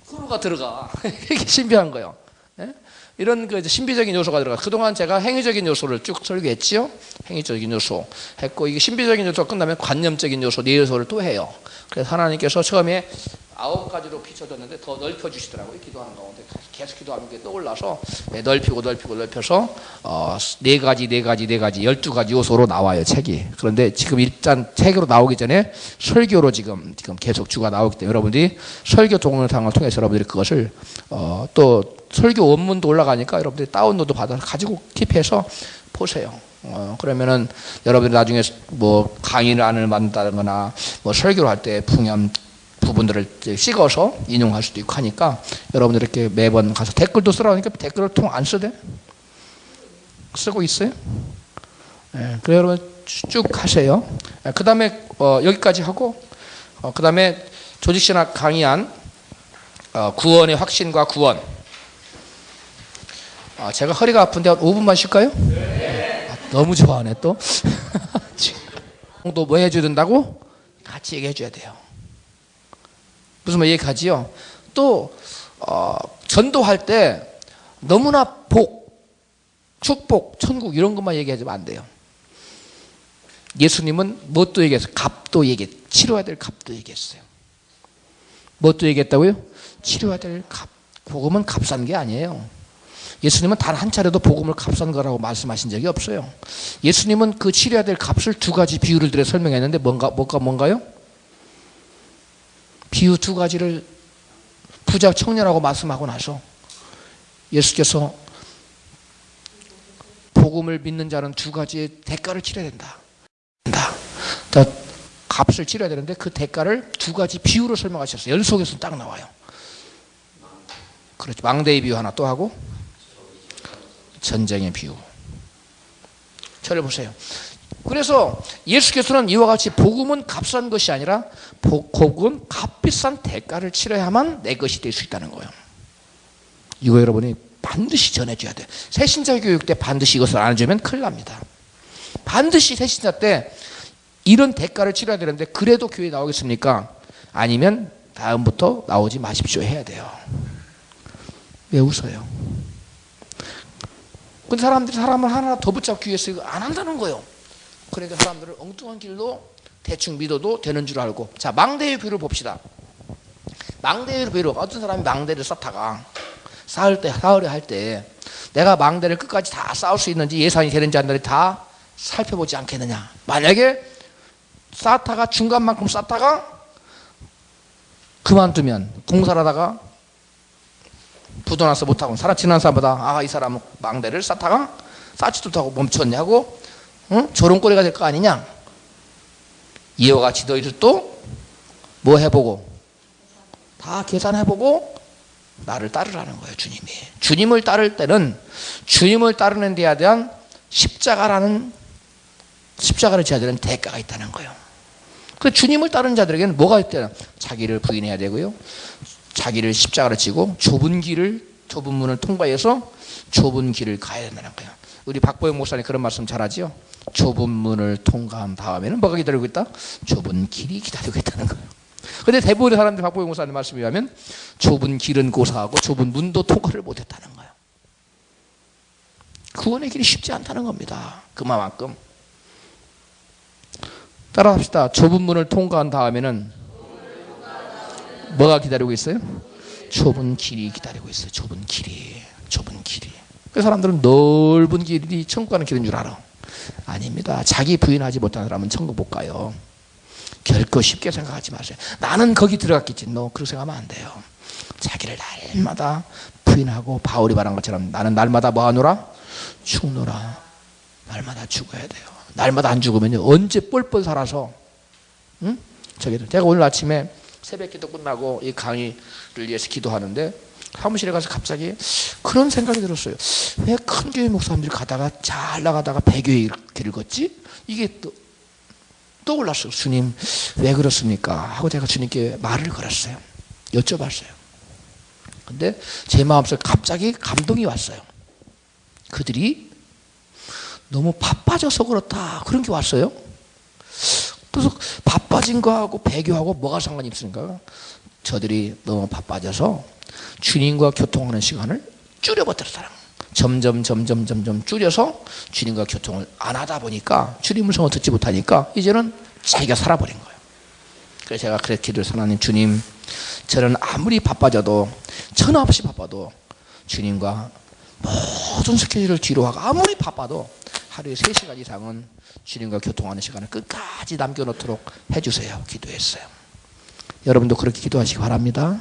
A: 서로가 들어가. 이게 신비한 거예요. 예? 이런 그 신비적인 요소가 들어가. 그동안 제가 행위적인 요소를 쭉 설계했지요. 행위적인 요소 했고, 이게 신비적인 요소가 끝나면 관념적인 요소, 네 요소를 또 해요. 그래서 하나님께서 처음에 9가지로 비춰졌는데 더 넓혀주시더라고요. 기도하는 가운데 계속 기도하는 게 떠올라서 넓혀서 4가지 12가지 요소로 나와요, 책이. 그런데 지금 일단 책으로 나오기 전에 설교로 지금 계속 주가 나오기 때문에 여러분들이 설교 동영상을 통해서 여러분들이 그것을 또 설교 원문도 올라가니까 여러분들이 다운로드 받아서 가지고 킵해서 보세요. 그러면은 여러분들이 나중에 뭐 강의를 만든다거나 뭐 설교를 할 때 풍연 부분들을 찍어서 인용할 수도 있고 하니까 여러분들 이렇게 매번 가서 댓글도 쓰라니까 댓글을 통 안 쓰대? 쓰고 있어요? 네, 그래 여러분 쭉 하세요. 그 다음에 여기까지 하고 그 다음에 조직신학 강의한 구원의 확신과 구원. 제가 허리가 아픈데 한 5분만 쉴까요? 네. 너무 좋아하네 또. 또 뭐 해줘야 된다고? 같이 얘기해 줘야 돼요. 무슨 말 얘기하지요? 또 전도할 때 너무나 복, 축복, 천국 이런 것만 얘기하면 안 돼요. 예수님은 뭣도 얘기했어요? 값도 치러야 될 값도 얘기했어요. 뭣도 얘기했다고요? 치러야 될 값. 복음은 값싼 게 아니에요. 예수님은 단 한 차례도 복음을 값싼 거라고 말씀하신 적이 없어요. 예수님은 그 치러야 될 값을 2가지 비유를 들여 설명했는데 뭔가요? 비유 2가지를 부자 청년하고 말씀하고 나서 예수께서 복음을 믿는 자는 2가지의 대가를 치러야 된다. 값을 치러야 되는데 그 대가를 2가지 비유로 설명하셨어요. 연속에서 딱 나와요. 그렇죠. 망대의 비유 하나 또 하고 전쟁의 비유. 저를 보세요. 그래서 예수께서는 이와 같이 복음은 값싼 것이 아니라 복음은 값비싼 대가를 치러야만 내 것이 될 수 있다는 거예요. 이거 여러분이 반드시 전해줘야 돼. 새신자 교육 때 반드시 이것을 안 해주면 큰일 납니다. 반드시 새신자 때 이런 대가를 치러야 되는데 그래도 교회에 나오겠습니까? 아니면 다음부터 나오지 마십시오 해야 돼요. 왜 웃어요? 근데 사람들이 사람을 하나 더 붙잡기 위해서 이거 안 한다는 거예요. 그러니까 사람들은 엉뚱한 길로 대충 믿어도 되는 줄 알고. 자, 망대의 비유를 봅시다. 망대의 비유로 어떤 사람이 망대를 쌓다가 싸우려 할 때 내가 망대를 끝까지 다 쌓을 수 있는지 예산이 되는지 안 되는지 다 살펴보지 않겠느냐. 만약에 쌓다가 중간만큼 쌓다가 그만두면 공사를 하다가 부도나서 못하고 지난 사람보다 이 사람은 망대를 쌓다가 쌓지도 못하고 멈췄냐고 조롱거리가 될 거 아니냐. 이와 같이 너희들 또 뭐 해보고 다 계산해보고 나를 따르라는 거예요. 주님을 따를 때는 주님을 따르는 데에 대한 십자가를 져야 되는 대가가 있다는 거예요. 그 주님을 따르는 자들에게는 뭐가 있대요? 자기를 부인해야 되고요, 자기를 십자가를 지고 좁은 문을 통과해서 좁은 길을 가야 된다는 거예요. 우리 박보영 목사님 그런 말씀 잘하지요. 좁은 문을 통과한 다음에는 뭐가 기다리고 있다? 좁은 길이 기다리고 있다는 거예요. 그런데 대부분의 사람들이 박보영 목사님 말씀에 의하면 좁은 길은 고사하고 좁은 문도 통과를 못했다는 거예요. 구원의 길이 쉽지 않다는 겁니다. 그만큼 따라합시다. 좁은 문을 통과한 다음에는 뭐가 기다리고 있어요? 좁은 길이 기다리고 있어요. 좁은 길이. 그 사람들은 넓은 길이 천국 가는 길인 줄 알아. 아닙니다. 자기 부인하지 못하는 사람은 천국 못 가요. 결코 쉽게 생각하지 마세요. 나는 거기 들어갔겠지. 너 그렇게 생각하면 안 돼요. 자기를 날마다 부인하고 바울이 말한 것처럼 나는 날마다 뭐 하노라? 죽노라. 날마다 죽어야 돼요. 날마다 안 죽으면 언제 뻘뻘 살아서 제가 오늘 아침에 새벽 기도 끝나고 이 강의를 위해서 기도하는데 사무실에 가서 갑자기 그런 생각이 들었어요. 왜 큰 교회 목사님들이 가다가 잘 나가다가 배교에 이렇게 긁었지? 이게 떠올랐어요. 주님 왜 그렇습니까? 하고 제가 주님께 말을 걸었어요. 여쭤봤어요. 근데 제 마음속에 갑자기 감동이 왔어요. 그들이 너무 바빠져서 그렇다, 그런 게 왔어요. 그래서 바빠진 거하고 배교하고 뭐가 상관이 있습니까? 저들이 너무 바빠져서 주님과 교통하는 시간을 줄여버렸더라. 점점 줄여서 주님과 교통을 안 하다 보니까, 주님 음성을 듣지 못하니까 이제는 자기가 살아버린 거예요. 그래서 제가 그렇게 기도해서, 하나님, 주님, 저는 아무리 바빠져도, 천하 없이 바빠도 주님과 모든 스케줄을 뒤로 하고 아무리 바빠도 하루에 3시간 이상은 주님과 교통하는 시간을 끝까지 남겨놓도록 해주세요. 기도했어요. 여러분도 그렇게 기도하시기 바랍니다.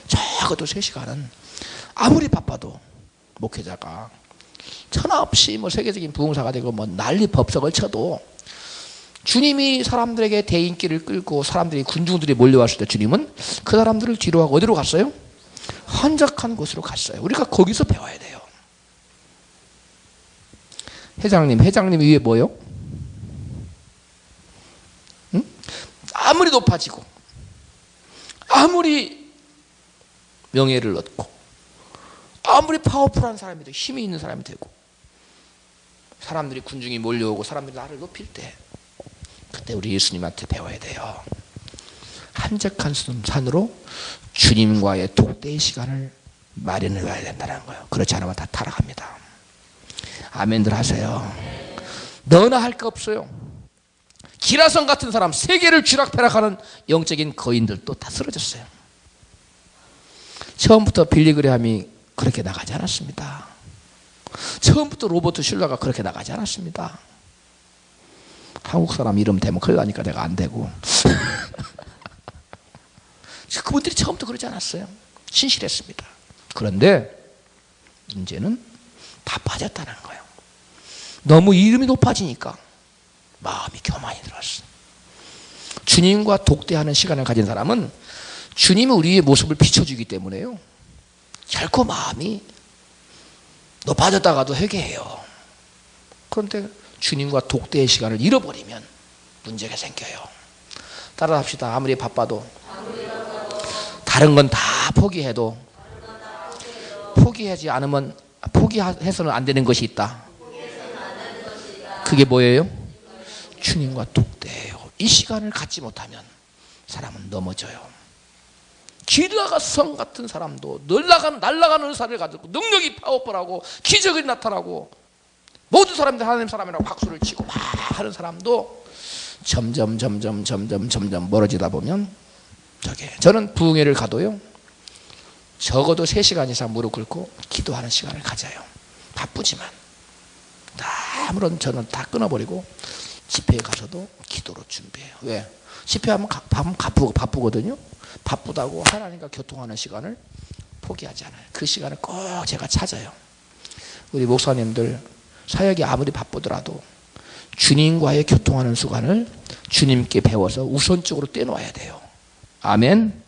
A: 적어도 3시간은 아무리 바빠도 목회자가 천하 없이 뭐 세계적인 부흥사가 되고 뭐 난리 법석을 쳐도, 주님이 사람들에게 대인기를 끌고 사람들이, 군중들이 몰려왔을 때 주님은 그 사람들을 뒤로 하고 어디로 갔어요? 한적한 곳으로 갔어요. 우리가 거기서 배워야 돼요. 회장님 위에 뭐요? 응? 아무리 높아지고 아무리 명예를 얻고 아무리 파워풀한 사람이 되고 힘이 있는 사람이 되고 사람들이, 군중이 몰려오고 사람들이 나를 높일 때, 그때 우리 예수님한테 배워야 돼요. 한적한 산으로 주님과의 독대의 시간을 마련해 놔야 된다는 거예요. 그렇지 않으면 다 타락합니다. 아멘들 하세요. 너나 할 거 없어요. 기라성 같은 사람, 세계를 쥐락펴락하는 영적인 거인들도 다 쓰러졌어요. 처음부터 빌리그레함이 그렇게 나가지 않았습니다. 처음부터 로버트 슐러가 그렇게 나가지 않았습니다. 한국 사람 이름 대면 큰일 나니까 내가 안 되고. 그분들이 처음부터 그러지 않았어요. 신실했습니다. 그런데 이제는 바빠졌다는 거예요. 너무 이름이 높아지니까 마음이 교만이 들었어요. 주님과 독대하는 시간을 가진 사람은 주님이 우리의 모습을 비춰주기 때문에요, 결코 마음이 높아졌다가도 회개해요. 그런데 주님과 독대의 시간을 잃어버리면 문제가 생겨요. 따라합시다. 아무리 바빠도, 다른 건 다 포기해도, 포기하지 않으면, 포기해서는 안 되는 것이 있다. 그게 뭐예요? 주님과 독대예요. 이 시간을 갖지 못하면 사람은 넘어져요. 기드아가 성 같은 사람도 날아가는 의사를 가지고 능력이 파워풀하고 기적이 나타나고 모든 사람들 하나님 사람이라고 박수를 치고 막 하는 사람도 점점 멀어지다 보면, 저는 부흥회를 가도요, 적어도 3시간 이상 무릎 꿇고 기도하는 시간을 가져요. 바쁘지만 아무런, 저는 다 끊어버리고 집회에 가서도 기도로 준비해요. 왜? 집회하면 바쁘거든요. 바쁘다고 하나님과 교통하는 시간을 포기하지 않아요. 그 시간을 꼭 제가 찾아요. 우리 목사님들 사역이 아무리 바쁘더라도 주님과의 교통하는 시간을 주님께 배워서 우선적으로 떼놓아야 돼요. 아멘.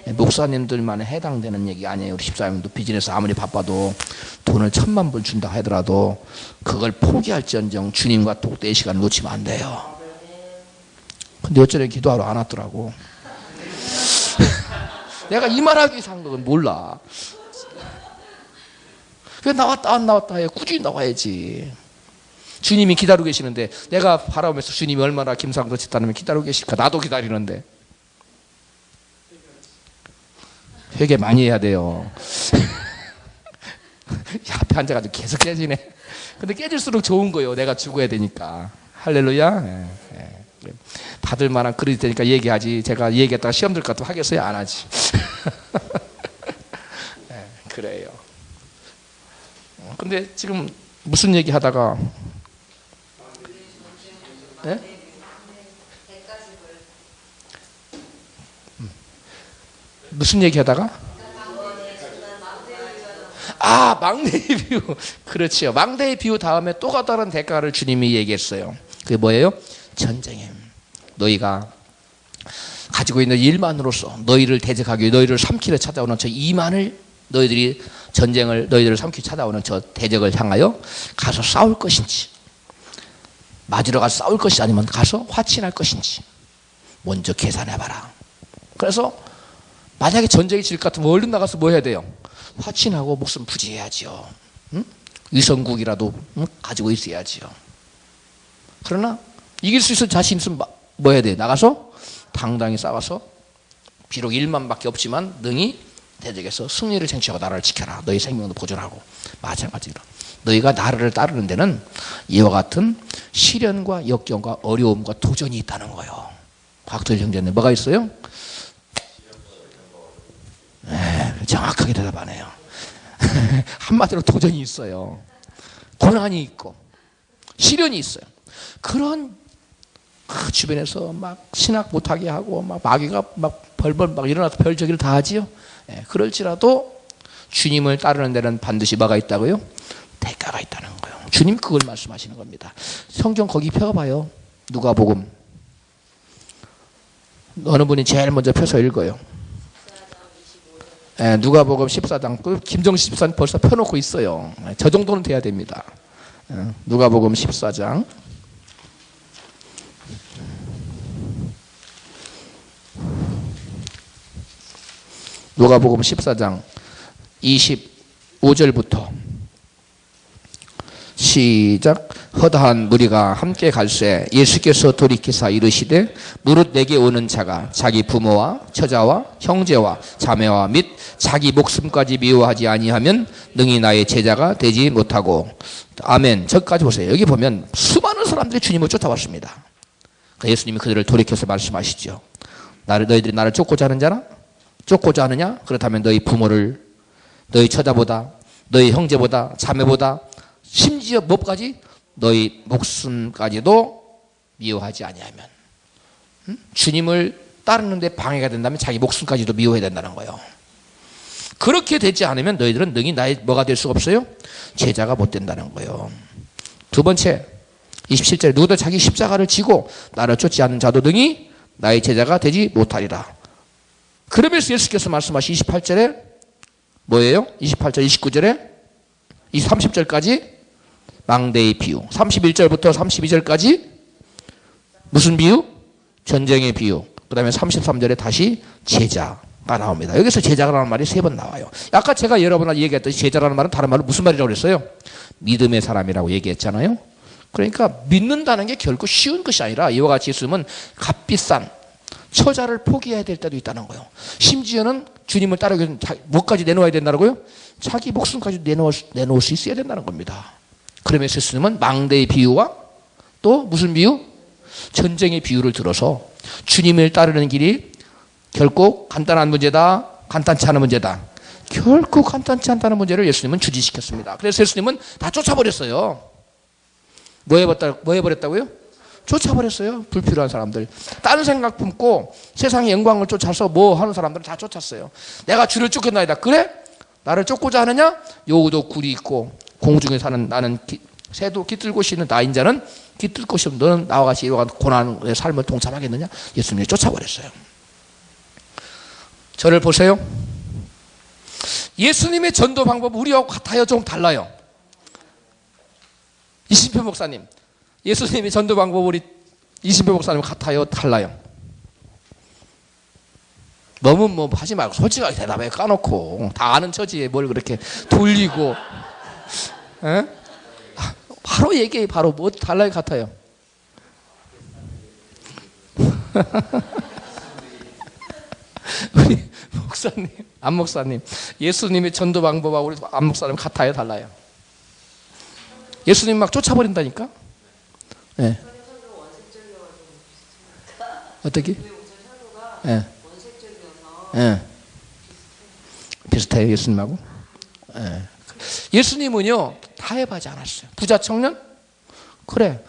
A: 목사님들만 해당되는 얘기 아니에요. 우리 집사님도 비즈니스 아무리 바빠도 돈을 1000만 불 준다 하더라도 그걸 포기할지언정 주님과 독대의 시간을 놓치면 안 돼요. 근데 어쩌면 기도하러 안 왔더라고. 내가 이 말하기 위해서 한 건 몰라. 왜 나왔다 안 나왔다 해. 꾸준히 나와야지. 주님이 기다리고 계시는데, 내가 바라보면서 주님이 얼마나 김상도 집사님을 기다리고 계실까. 나도 기다리는데. 회개 많이 해야 돼요. 앞에 앉아가지고 계속 깨지네. 근데 깨질수록 좋은 거예요. 내가 죽어야 되니까. 할렐루야. 예. 받을 만한 그릇이 되니까 얘기하지. 제가 얘기했다가 시험 들 것 같으면 하겠어요? 안 하지. 예, 그래요. 근데 지금 무슨 얘기 하다가, 예? 무슨 얘기 하다가? 망대의 비유. 그렇지요. 망대의 비유 다음에 또 다른 대가를 주님이 얘기했어요. 그게 뭐예요? 전쟁임. 너희가 가지고 있는 일만으로서 너희를 대적하기 위해, 너희를 삼키려 찾아오는 저 이만을, 너희들을 삼키려 찾아오는 저 대적을 향하여 가서 싸울 것인지, 맞으러 가서 싸울 것이 아니면 가서 화친할 것인지 먼저 계산해봐라. 그래서 만약에 전쟁이 질 것 같으면 얼른 나가서 뭐 해야 돼요? 화친하고 목숨 부지해야죠. 응? 위성국이라도 응? 가지고 있어야지요. 그러나 이길 수 있을 자신 있으면 뭐 해야 돼? 나가서 당당히 싸워서 비록 1만밖에 없지만 능히 대적에서 승리를 쟁취하고 나라를 지켜라. 너희 생명도 보존하고. 마찬가지로 너희가 나라를 따르는 데는 이와 같은 시련과 역경과 어려움과 도전이 있다는 거예요. 박도일 형제님 뭐가 있어요? 네, 정확하게 대답하네요. 한마디로 도전이 있어요. 고난이 있고 시련이 있어요. 그런 주변에서 막 신학 못하게 하고 막 마귀가 막 벌벌 막 일어나서 별저기를 다 하지요. 예, 그럴지라도 주님을 따르는 데는 반드시 뭐가 있다고요? 대가가 있다는 거예요. 주님 그걸 말씀하시는 겁니다. 성경 거기 펴봐요. 누가복음. 어느 분이 제일 먼저 펴서 읽어요. 예, 누가복음 14장. 김정식 집사님 벌써 펴놓고 있어요. 저 정도는 돼야 됩니다. 누가복음 14장. 누가복음 14장 25절부터 시작. 허다한 무리가 함께 갈새 예수께서 돌이키사 이르시되 무릇 내게 오는 자가 자기 부모와 처자와 형제와 자매와 및 자기 목숨까지 미워하지 아니하면 능히 나의 제자가 되지 못하고. 아멘. 저기까지 보세요. 여기 보면 수많은 사람들이 주님을 쫓아왔습니다. 예수님이 그들을 돌이켜서 말씀하시죠. 너희들이 나를 쫓고자 하는 자나? 쫓고자 하느냐? 그렇다면 너희 부모를, 너희 처자보다, 너희 형제보다, 자매보다, 심지어 뭐까지? 너희 목숨까지도 미워하지 아니하면, 주님을 따르는데 방해가 된다면 자기 목숨까지도 미워해야 된다는 거예요. 그렇게 되지 않으면 너희들은 능히 나의 뭐가 될 수가 없어요? 제자가 못 된다는 거예요. 두 번째 27절에 누구도 자기 십자가를 지고 나를 쫓지 않는 자도 능히 나의 제자가 되지 못하리라. 그러면서 예수께서 말씀하신 28절에 뭐예요? 28절 29절에 30절까지 망대의 비유, 31절부터 32절까지 무슨 비유? 전쟁의 비유. 그 다음에 33절에 다시 제자가 나옵니다. 여기서 제자라는 말이 3번 나와요. 아까 제가 여러분한테 얘기했듯이 제자라는 말은 다른 말로 무슨 말이라고 그랬어요? 믿음의 사람이라고 얘기했잖아요. 그러니까 믿는다는 게 결코 쉬운 것이 아니라 이와 같이 있으면 값비싼 처자를 포기해야 될 때도 있다는 거예요. 심지어는 주님을 따르기 위해서 뭐까지 내놓아야 된다고요? 자기 목숨까지 내놓을 수 있어야 된다는 겁니다. 그러면서 예수님은 망대의 비유와 또 무슨 비유? 전쟁의 비유를 들어서 주님을 따르는 길이 결코 간단한 문제다, 간단치 않은 문제다. 결코 간단치 않다는 문제를 예수님은 주지시켰습니다. 그래서 예수님은 다 쫓아버렸어요. 뭐 해버렸다고요? 쫓아버렸어요. 불필요한 사람들. 다른 생각 품고 세상의 영광을 쫓아서 뭐 하는 사람들은 다 쫓았어요. 내가 주를 쫓겠나이다. 그래? 나를 쫓고자 하느냐? 여우도 굴이 있고 공중에 사는 나는 새도 깃들 곳이 있는 나인 자는 깃들 곳이 없는 너는 나와 같이 이와 같은 고난의 삶을 동참하겠느냐? 예수님이 쫓아버렸어요. 저를 보세요. 예수님의 전도 방법은 우리하고 같아요? 좀 달라요? 이신표 목사님, 예수님의 전도 방법 우리 이신표 목사님 같아요? 달라요? 너무 뭐 하지 말고 솔직하게 대답해. 까놓고 다 아는 처지에 뭘 그렇게 돌리고. 에? 바로 얘기해. 바로 뭐 달라요? 같아요? 우리 목사님, 안 목사님, 예수님의 전도 방법하고 우리 안 목사님 같아요? 달라요? 예수님 막 쫓아버린다니까? 네. 어떻게? 네. 네. 비슷해요, 예수님하고? 네. 예수님은요, 타협하지 않았어요. 부자 청년? 그래,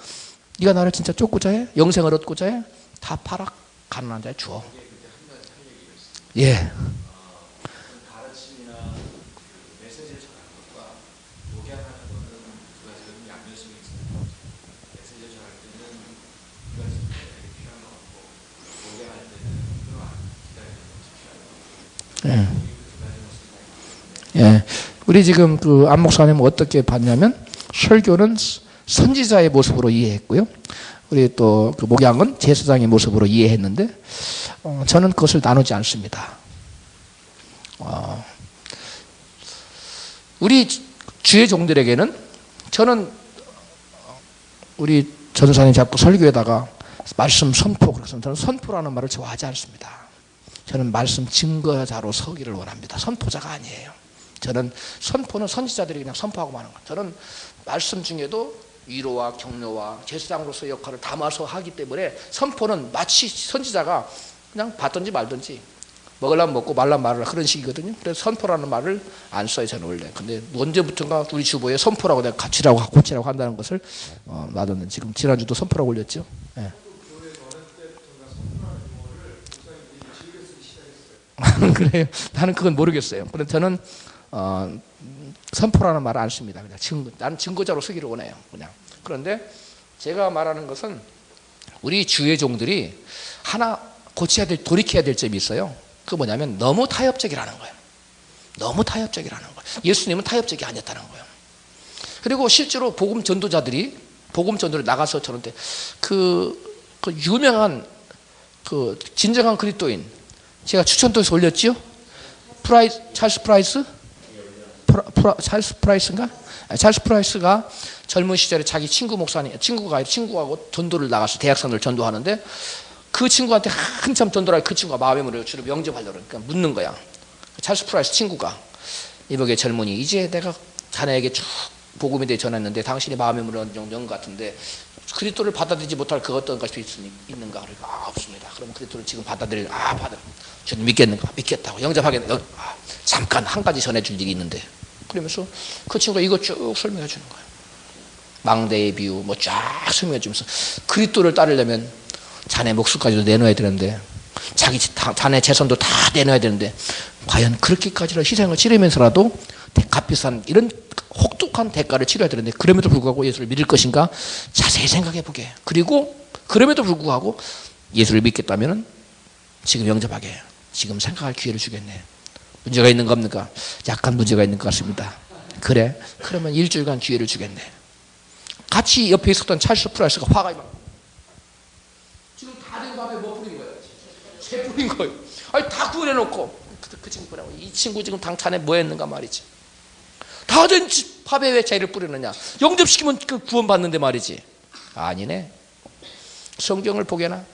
A: 네가 나를 진짜 쫓고자 해? 영생을 얻고자 해? 다 팔아, 가난한 자에 주어. 예. 예. 예. 우리 지금 그 안 목사님 어떻게 봤냐면 설교는 선지자의 모습으로 이해했고요. 우리 또 그 목양은 제사장의 모습으로 이해했는데 저는 그것을 나누지 않습니다. 우리 주의 종들에게는 저는 우리 전사님 자꾸 설교에다가 말씀 선포, 그래서 저는 선포라는 말을 좋아하지 않습니다. 저는 말씀 증거자로 서기를 원합니다. 선포자가 아니에요. 저는 선포는 선지자들이 그냥 선포하고 마는 거예요. 저는 말씀 중에도 위로와 격려와 제사장으로서의 역할을 담아서 하기 때문에 선포는 마치 선지자가 그냥 받든지 말든지 먹으려면 먹고 말라면 말라 그런 식이거든요. 그래서 선포라는 말을 안 써요, 저는 원래. 근데 언제부턴가 우리 주보에 선포라고 내가 고치라고 한다는 것을 놔뒀는데 지금 지난주도 선포라고 올렸죠. 네. 그래요. 나는 그건 모르겠어요. 그런데 저는 선포라는 말을 안 씁니다. 그냥 나는 증거자로 쓰기를 원해요. 그냥. 그런데 제가 말하는 것은 우리 주의 종들이 하나 돌이켜야 될 점이 있어요. 그 뭐냐면 너무 타협적이라는 거예요. 너무 타협적이라는 거예요. 예수님은 타협적이 아니었다는 거예요. 그리고 실제로 복음 전도자들이 복음 전도를 나가서 저런데 그 유명한 그 진정한 그리스도인 제가 추천도에서 올렸죠. 찰스 프라이스? 찰스 프라이스인가? 찰스 프라이스가 젊은 시절에 자기 친구하고 전도를 나가서 대학생들 전도하는데 그 친구한테 한참 전도를 그 친구가 마음에 물어요. 주로 영접하려고 그러니까 묻는 거야. 찰스 프라이스 친구가 이복의 젊은이 이제 내가 자네에게 쭉 복음에 대해 전했는데 당신이 마음에 물은 것 같은데 그리스도를 받아들이지 못할 그 어떤 것이 있는가? 그러니까 없습니다. 그럼 그리스도를 지금 받아들일 주님 믿겠는가? 믿겠다고 영접하겠는가? 잠깐 한 가지 전해줄 일이 있는데 그러면서 그 친구가 이거 쭉 설명해 주는 거예요. 망대의 비유 뭐 쫙 설명해 주면서 그리스도를 따르려면 자네 목숨까지도 내놓아야 되는데 자네 재산도 다 내놔야 되는데 과연 그렇게까지는 희생을 치르면서라도 값비싼 이런 혹독한 대가를 치러야 되는데 그럼에도 불구하고 예수를 믿을 것인가 자세히 생각해 보게. 그리고 그럼에도 불구하고 예수를 믿겠다면 지금 영접하게 지금 생각할 기회를 주겠네. 문제가 있는 겁니까? 약간 문제가 있는 것 같습니다. 그래? 그러면 일주일간 기회를 주겠네. 같이 옆에 있었던 찰스 프라이스가 화가 막 지금 다 된 밥에 뭐 뿌린 거예요? 새 뿌린 거예요. 아니 다 구해놓고 그 친구라고 이 친구 지금 당찬에 뭐 했는가 말이지. 다 된 밥에 왜 재를 뿌리느냐? 영접시키면 그 구원받는데 말이지. 아니네. 성경을 보게나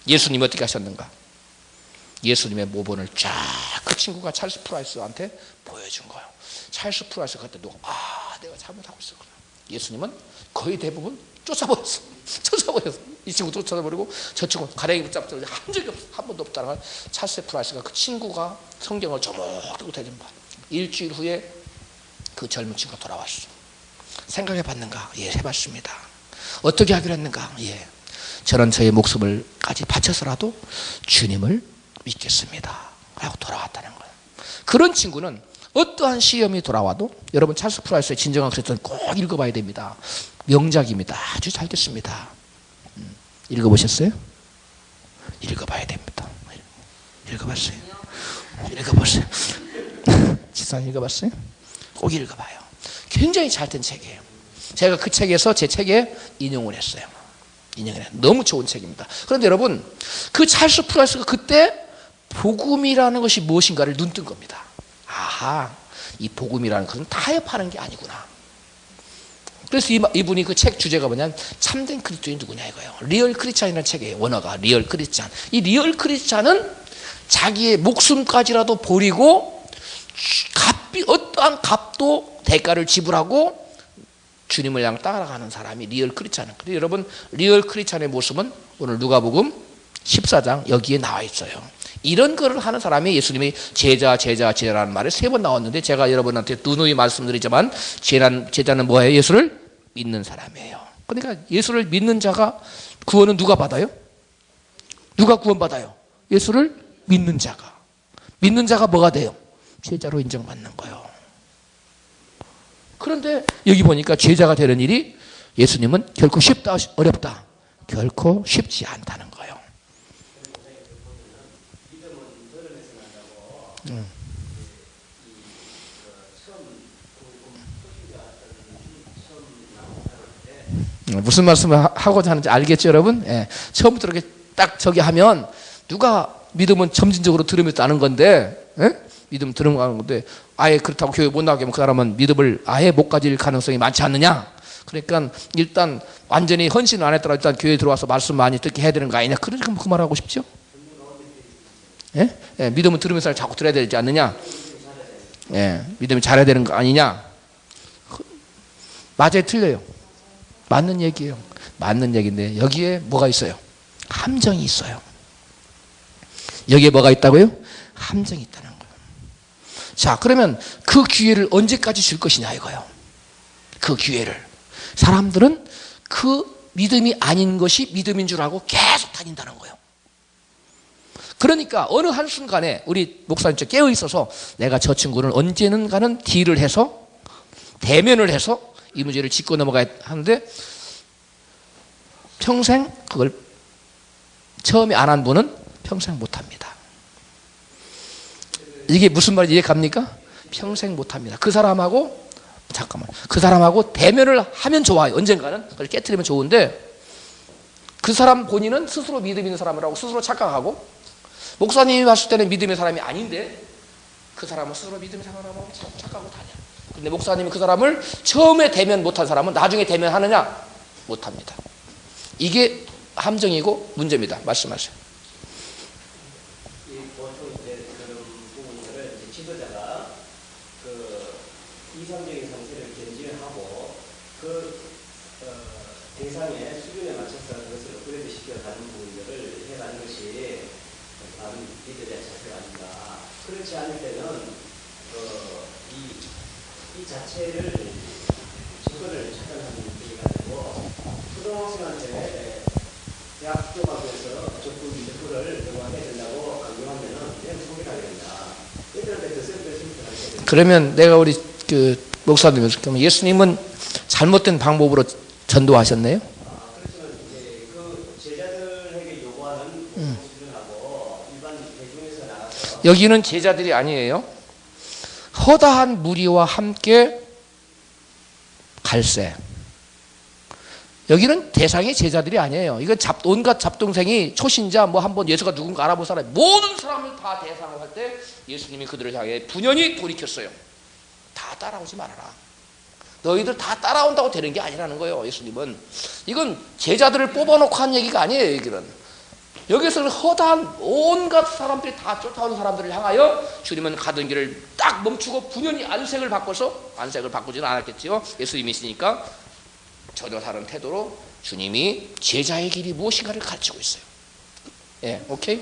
A: 예수님 어떻게 하셨는가? 예수님의 모본을 쫙 그 친구가 찰스 프라이스한테 보여준 거예요. 찰스 프라이스가 그때 내가 잘못하고 있었구나. 예수님은 거의 대부분 쫓아버렸어. 이 친구 쫓아버리고 저 친구 가랭이 붙잡던 한 적이 없어. 한 번도 없다는 걸 찰스 프라이스가 그 친구가 성경을 조목조목 대준 바. 일주일 후에 그 젊은 친구가 돌아왔어. 생각해 봤는가? 예, 해봤습니다. 어떻게 하기로 했는가? 예, 저는 저의 목숨을까지 바쳐서라도 주님을 믿겠습니다 하고 돌아왔다는 거예요. 그런 친구는 어떠한 시험이 돌아와도 여러분 찰스 프라이스의 진정한 그리스도는 꼭 읽어봐야 됩니다. 명작입니다. 아주 잘 됐습니다. 읽어보셨어요? 읽어봐야 됩니다. 읽어봤어요? 읽어보세요. 지산 읽어봤어요? 꼭 읽어봐요. 굉장히 잘 된 책이에요. 제가 그 책에서 제 책에 인용을 했어요. 너무 좋은 책입니다. 그런데 여러분 그 찰스 프라이스가 그때 복음이라는 것이 무엇인가를 눈뜬 겁니다. 아하, 이 복음이라는 것은 타협하는 게 아니구나. 그래서 이분이 그 책 주제가 뭐냐면 참된 그리스도인이 누구냐 이거예요. 리얼 크리스찬이라는 책이에요. 원어가 리얼 크리스찬. 이 리얼 크리스찬은 자기의 목숨까지라도 버리고 어떠한 값도 대가를 지불하고 주님을 향해 따라가는 사람이 리얼 크리스찬은. 근데 여러분 리얼 크리스찬의 모습은 오늘 누가복음 14장 여기에 나와 있어요. 이런 거를 하는 사람이 예수님이 제자라는 말이 3번 나왔는데 제가 여러분한테 누누이 말씀드리지만 제자는 뭐예요? 예수를 믿는 사람이에요. 그러니까 예수를 믿는 자가 구원은 누가 받아요? 누가 구원받아요? 예수를 믿는 자가. 믿는 자가 뭐가 돼요? 제자로 인정받는 거예요. 그런데 여기 보니까 제자가 되는 일이 예수님은 결코 쉽다 어렵다? 결코 쉽지 않다는 거예요. 무슨 말씀을 하고자 하는지 알겠죠 여러분? 예. 처음부터 이렇게 딱 저기 하면 누가 믿으면 점진적으로 들으면서 아는 건데 예? 믿음 들어가는 건데 아예 그렇다고 교회 못 나가게 하면 그 사람은 믿음을 아예 못 가질 가능성이 많지 않느냐. 그러니까 일단 완전히 헌신을 안 했더라도 일단 교회에 들어와서 말씀 많이 듣게 해야 되는 거 아니냐. 그러니까 그 말하고 싶죠. 예? 예, 믿음을 들으면서 자꾸 들어야 되지 않느냐. 예, 믿음이 잘해야 되는 거 아니냐. 맞아요, 틀려요? 맞는 얘기예요. 맞는 얘기인데 여기에 뭐가 있어요? 함정이 있어요. 여기에 뭐가 있다고요? 함정이 있다는 거예요. 자, 그러면 그 기회를 언제까지 줄 것이냐 이거예요. 그 기회를. 사람들은 그 믿음이 아닌 것이 믿음인 줄 알고 계속 다닌다는 거예요. 그러니까 어느 한순간에 우리 목사님처럼 깨어 있어서 내가 저 친구는 언제는가는 딜을 해서 대면을 해서 이 문제를 짚고 넘어가야 하는데 평생 그걸 처음에 안 한 분은 평생 못합니다. 이게 무슨 말인지 이해 갑니까? 평생 못합니다. 그 사람하고 그 사람하고 대면을 하면 좋아요. 언젠가는 그걸 깨트리면 좋은데 그 사람 본인은 스스로 믿음 있는 사람이라고 스스로 착각하고 목사님이 봤을 때는 믿음의 사람이 아닌데 그 사람은 스스로 믿음의 사람이라고 착각하고 다녀. 근데 목사님이 그 사람을 처음에 대면 못한 사람은 나중에 대면하느냐? 못합니다. 이게 함정이고 문제입니다. 말씀하세요.
B: 보통 이제 그런 부분들을 지도자가 그 이상적인 상태를 견지하고 그 대상의 수준에 맞춰서 그것을 업그레이드 시켜가는 부분들을 해가는 것이 다른 리더의 자세가 아닌가. 그렇지 않을 때는 이 자체를 증거를 찾아가는 문제가 되고 초등학생한테 대학 교과서에서 적분 미적분을 연구해야 된다고 강조하면은 그냥 소개하게 된다. 애들한테 그 셀프를 심플하게 된다.
A: 그러면 내가 우리 그 목사님 그러면 예수님은 잘못된 방법으로 전도하셨네요?
B: 그렇지만 이제 그 제자들에게 요구하는 수준하고 일반 대중에서 나가서
A: 여기는 제자들이 아니에요. 허다한 무리와 함께 갈새. 여기는 대상이 제자들이 아니에요. 이건 온갖 잡동생이 초신자 뭐 한번 예수가 누군가 알아본 사람 모든 사람을 다 대상으로 할 때 예수님이 그들을 향해 분연히 돌이켰어요. 다 따라오지 말아라. 너희들 다 따라온다고 되는 게 아니라는 거예요. 예수님은 이건 제자들을 뽑아놓고 한 얘기가 아니에요. 여기서는 허다한 온갖 사람들이 다 쫓아오는 사람들을 향하여 주님은 가던 길을 딱 멈추고 분연히 안색을 바꾸지는 않았겠지요. 예수님이시니까 전혀 다른 태도로 주님이 제자의 길이 무엇인가를 가르치고 있어요. 예, 오케이?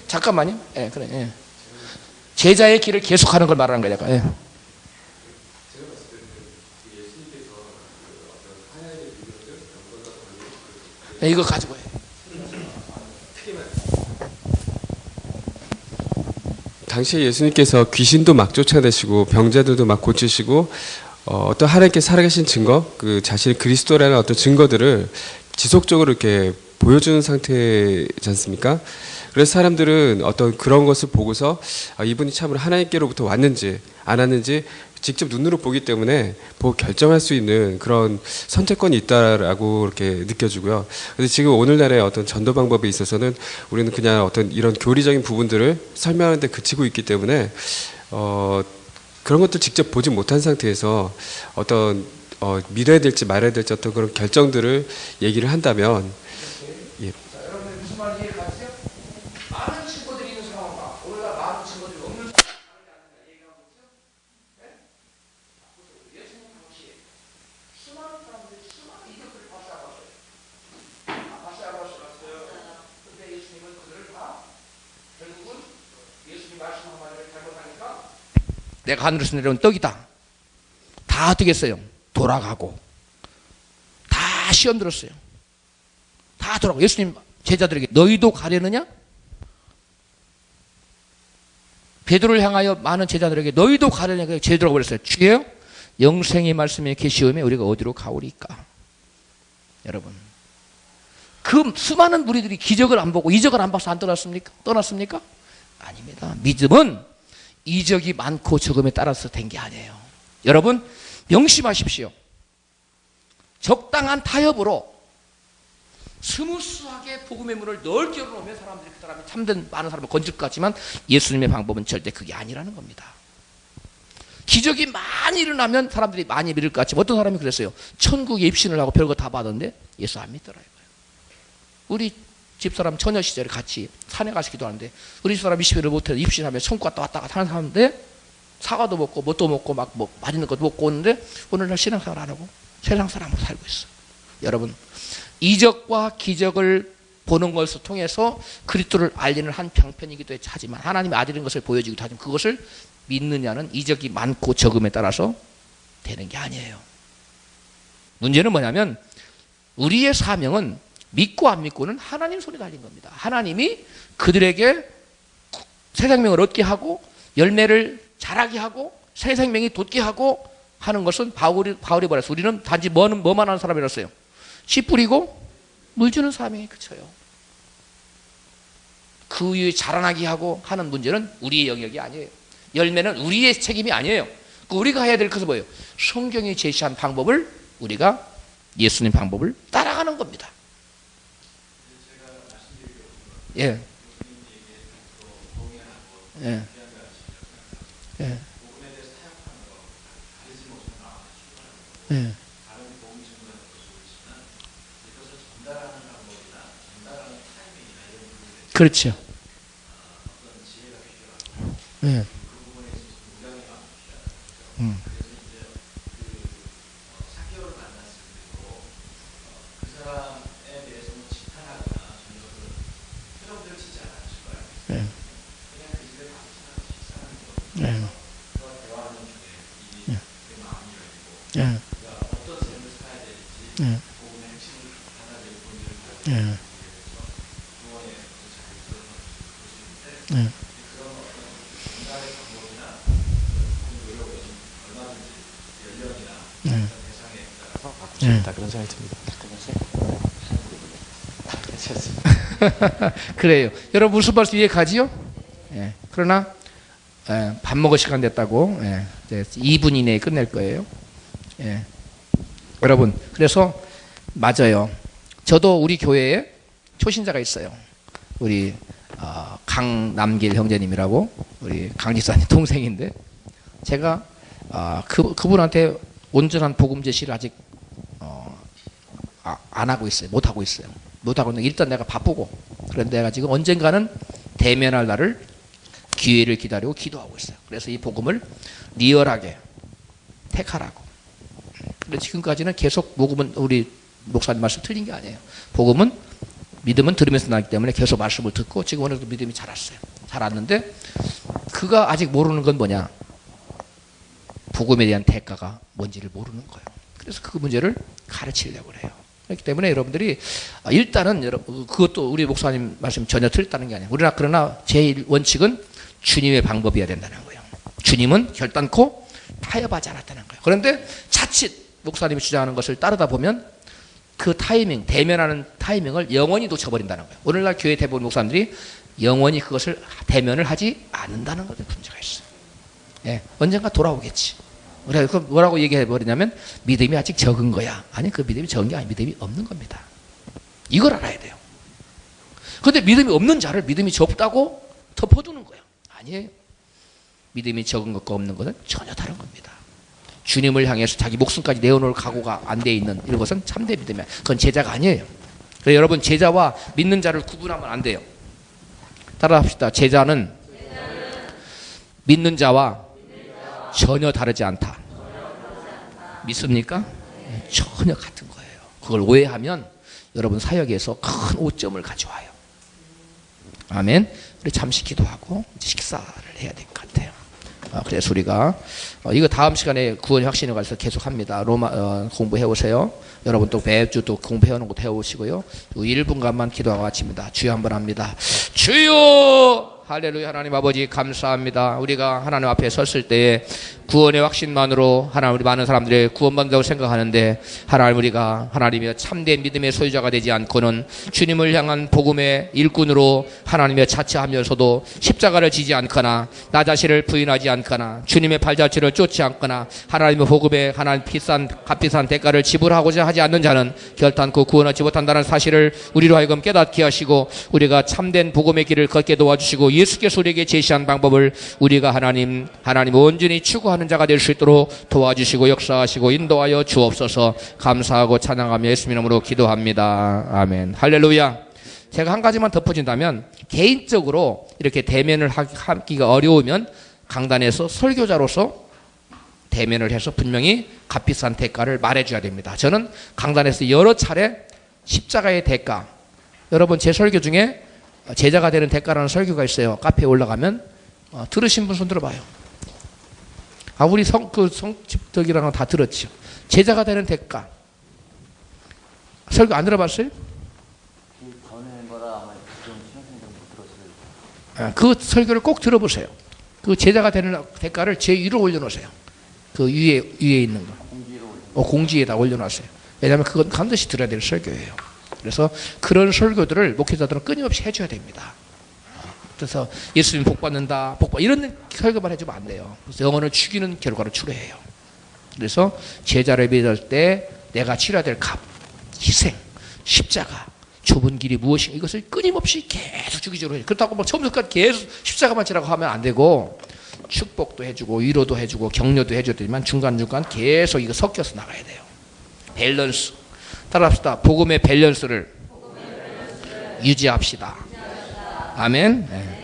A: 잠깐만요. 예, 그래. 예. 제자의 길을 계속하는 걸 말하는 거예요. 예.
C: 제가 봤을 때는 예수님께서 어떤 하나님의 비밀을
A: 예, 이거 가지고 해.
C: 당시에 예수님께서 귀신도 막 쫓아내시고 병자들도 막 고치시고 어떤 하나님께 살아계신 증거, 그 자신이 그리스도라는 어떤 증거들을 지속적으로 이렇게 보여주는 상태지 않습니까? 그래서 사람들은 어떤 그런 것을 보고서 이분이 참으로 하나님께로부터 왔는지 안 왔는지 직접 눈으로 보기 때문에 보고 결정할 수 있는 그런 선택권이 있다라고 이렇게 느껴지고요. 그래서 지금 오늘날의 어떤 전도 방법에 있어서는 우리는 그냥 어떤 이런 교리적인 부분들을 설명하는 데 그치고 있기 때문에 그런 것도 직접 보지 못한 상태에서 어떤 믿어야 될지 말아야 될지 어떤 그런 결정들을 얘기를 한다면 예.
A: 자, 여러분들 무슨 말인지 이해가시죠? 많은 친구들이 있는 상황과 오늘날 많은 친구들이 없는 상황이 다르지 않느냐 얘기하는 거죠? 네? 예수님 당시에 수많은 사람들이 수많은 이적들을 봤어요. 근데 예수님은 그들을 다 결국은 예수님 말씀 한마디를 잘못하니까 내가 하늘에서 내려온 떡이다. 다 어떻게 했어요? 돌아가고 다 시험 들었어요. 다 돌아가고 예수님 제자들에게 너희도 가려느냐? 베드로를 향하여 많은 제자들에게 너희도 가려느냐? 제자들하고 그랬어요. 주여 영생의 말씀에 계시오매 우리가 어디로 가오리까? 여러분 그 수많은 무리들이 기적을 안 보고 이적을 안 봐서 안 떠났습니까? 아닙니다. 믿음은 이적이 많고 적음에 따라서 된 게 아니에요. 여러분 명심하십시오. 적당한 타협으로 스무스하게 복음의 문을 넓게 열어놓으면 사람들이 그 사람이 참된 많은 사람을 건질 것 같지만 예수님의 방법은 절대 그게 아니라는 겁니다. 기적이 많이 일어나면 사람들이 많이 믿을 것 같지만 어떤 사람이 그랬어요. 천국에 입신을 하고 별거 다 받았는데 예수 안 믿더라 이거예요. 우리 집사람 처녀 시절에 같이 산에 가서 기도하는데 우리 집사람 20일을 못해서 입신하면 천국 갔다 왔다 갔다 하는 사람인데 사과도 먹고 뭣도 먹고 막 뭐 맛있는 것도 먹고 오는데 오늘날 신앙생활 안 하고 세상 사람으로 살고 있어. 여러분 이적과 기적을 보는 것을 통해서 그리스도를 알리는 한 방편이기도 하지만 하나님의 아들인 것을 보여주기도 하지만 그것을 믿느냐는 이적이 많고 적음에 따라서 되는 게 아니에요. 문제는 뭐냐면 우리의 사명은 믿고 안 믿고는 하나님 손에 달린 겁니다. 하나님이 그들에게 새 생명을 얻게 하고 열매를 자라게 하고 새 생명이 돋게 하고 하는 것은 바울이 말했어요. 우리는 단지 뭐만 하는 사람이었어요. 씨 뿌리고 물 주는 사명에 그쳐요. 그 위에 자라나게 하고 하는 문제는 우리의 영역이 아니에요. 열매는 우리의 책임이 아니에요. 우리가 해야 될 것은 뭐예요? 성경이 제시한 방법을 우리가 예수님 방법을 따라가는 겁니다. 예. 예. 예. 예. 그렇죠. 예.
C: 그런 생각이 듭니다.
A: 그래요. 여러분 무슨 말씀 이해가지요? 예. 그러나 밥 먹을 시간 됐다고 이제 2분 이내에 끝낼 거예요. 예. 여러분 그래서 맞아요. 저도 우리 교회에 초신자가 있어요. 우리 강남길 형제님이라고 우리 강지사님 동생인데 제가 그분한테 온전한 복음 제시를 아직 안 하고 있어요. 못 하고 있어요. 못 하고 있는데 일단 내가 바쁘고 그런데 내가 지금 언젠가는 대면할 날을 기회를 기다리고 기도하고 있어요. 그래서 이 복음을 리얼하게 택하라고. 근데 지금까지는 계속 복음은 우리 목사님 말씀 틀린 게 아니에요. 복음은 믿음은 들으면서 나기 때문에 계속 말씀을 듣고 지금 오늘도 믿음이 자랐어요. 자랐는데 그가 아직 모르는 건 뭐냐? 복음에 대한 대가가 뭔지를 모르는 거예요. 그래서 그 문제를 가르치려고 그래요. 그렇기 때문에 여러분들이 일단은 그것도 우리 목사님 말씀 전혀 틀렸다는 게 아니에요. 그러나 제일 원칙은 주님의 방법이어야 된다는 거예요. 주님은 결단코 타협하지 않았다는 거예요. 그런데 자칫 목사님이 주장하는 것을 따르다 보면 그 타이밍, 대면하는 타이밍을 영원히 놓쳐버린다는 거예요. 오늘날 교회 대부분 목사님들이 영원히 그것을 대면을 하지 않는다는 것에 문제가 있어요. 예, 언젠가 돌아오겠지. 그래서 뭐라고 얘기해버리냐면 믿음이 아직 적은 거야. 아니 그 믿음이 적은 게 아니 믿음이 없는 겁니다. 이걸 알아야 돼요. 그런데 믿음이 없는 자를 믿음이 적다고 덮어두는 거예요. 아니에요. 믿음이 적은 것과 없는 것은 전혀 다른 겁니다. 주님을 향해서 자기 목숨까지 내어놓을 각오가 안 돼 있는 이런 것은 참된 믿음이야. 그건 제자가 아니에요. 그래서 여러분 제자와 믿는 자를 구분하면 안 돼요. 따라합시다. 제자는 믿는 자와 전혀 다르지 않다. 믿습니까? 전혀 같은 거예요. 그걸 오해하면 여러분 사역에서 큰 오점을 가져와요. 아멘. 우리 잠시 기도하고 이제 식사를 해야 될 것 같아요. 그래서 우리가 이거 다음 시간에 구원의 확신에 관해서 계속 합니다. 로마 공부해 오세요. 여러분 또 매주 또 공부해 오는 것도 해오시고요. 1분간만 기도하고 마칩니다. 주여 한번 합니다. 주여! 할렐루야. 하나님 아버지 감사합니다. 우리가 하나님 앞에 섰을 때에 구원의 확신만으로 하나님 우리 많은 사람들이 구원받는다고 생각하는데 하나님 우리가 하나님의 참된 믿음의 소유자가 되지 않고는 주님을 향한 복음의 일꾼으로 하나님의 자처하면서도 십자가를 지지 않거나 나 자신을 부인하지 않거나 주님의 발자취를 쫓지 않거나 하나님의 복음에 하나님 값비싼 대가를 지불하고자 하지 않는 자는 결단코 구원하지 못한다는 사실을 우리로 하여금 깨닫게 하시고 우리가 참된 복음의 길을 걷게 도와주시고 예수께서 우리에게 제시한 방법을 우리가 하나님 온전히 추구하는 자가 될 수 있도록 도와주시고 역사하시고 인도하여 주옵소서. 감사하고 찬양하며 예수님 이름으로 기도합니다. 아멘. 할렐루야. 제가 한 가지만 덧붙인다면 개인적으로 이렇게 대면을 하기가 어려우면 강단에서 설교자로서 대면을 해서 분명히 값비싼 대가를 말해줘야 됩니다. 저는 강단에서 여러 차례 십자가의 대가, 여러분 제 설교 중에 제자가 되는 대가라는 설교가 있어요. 카페에 올라가면 들으신 분 손 들어봐요. 우리 성집덕이랑은 다 들었죠. 제자가 되는 대가. 설교 안 들어봤어요? 그 설교를 꼭 들어보세요. 그 제자가 되는 대가를 제 위로 올려놓으세요. 그 위에 있는 거. 공지에다 올려놨어요. 왜냐하면 그건 반드시 들어야 될 설교예요. 그래서 그런 설교들을 목회자들은 끊임없이 해줘야 됩니다. 그래서 예수님 복 받는다, 이런 설교만 해주면 안 돼요. 그래서 영혼을 죽이는 결과를 추구해요. 그래서 제자를 믿을 때 내가 치러야 될 값, 희생, 십자가, 좁은 길이 무엇인가 이것을 끊임없이 계속 주기적으로 해요. 그렇다고 뭐 처음부터 계속 십자가만 지라고 하면 안 되고 축복도 해주고 위로도 해주고 격려도 해줘야 되지만 중간중간 계속 이거 섞여서 나가야 돼요. 밸런스. 따라합시다. 복음의 밸런스를 유지합시다. 아멘. 네.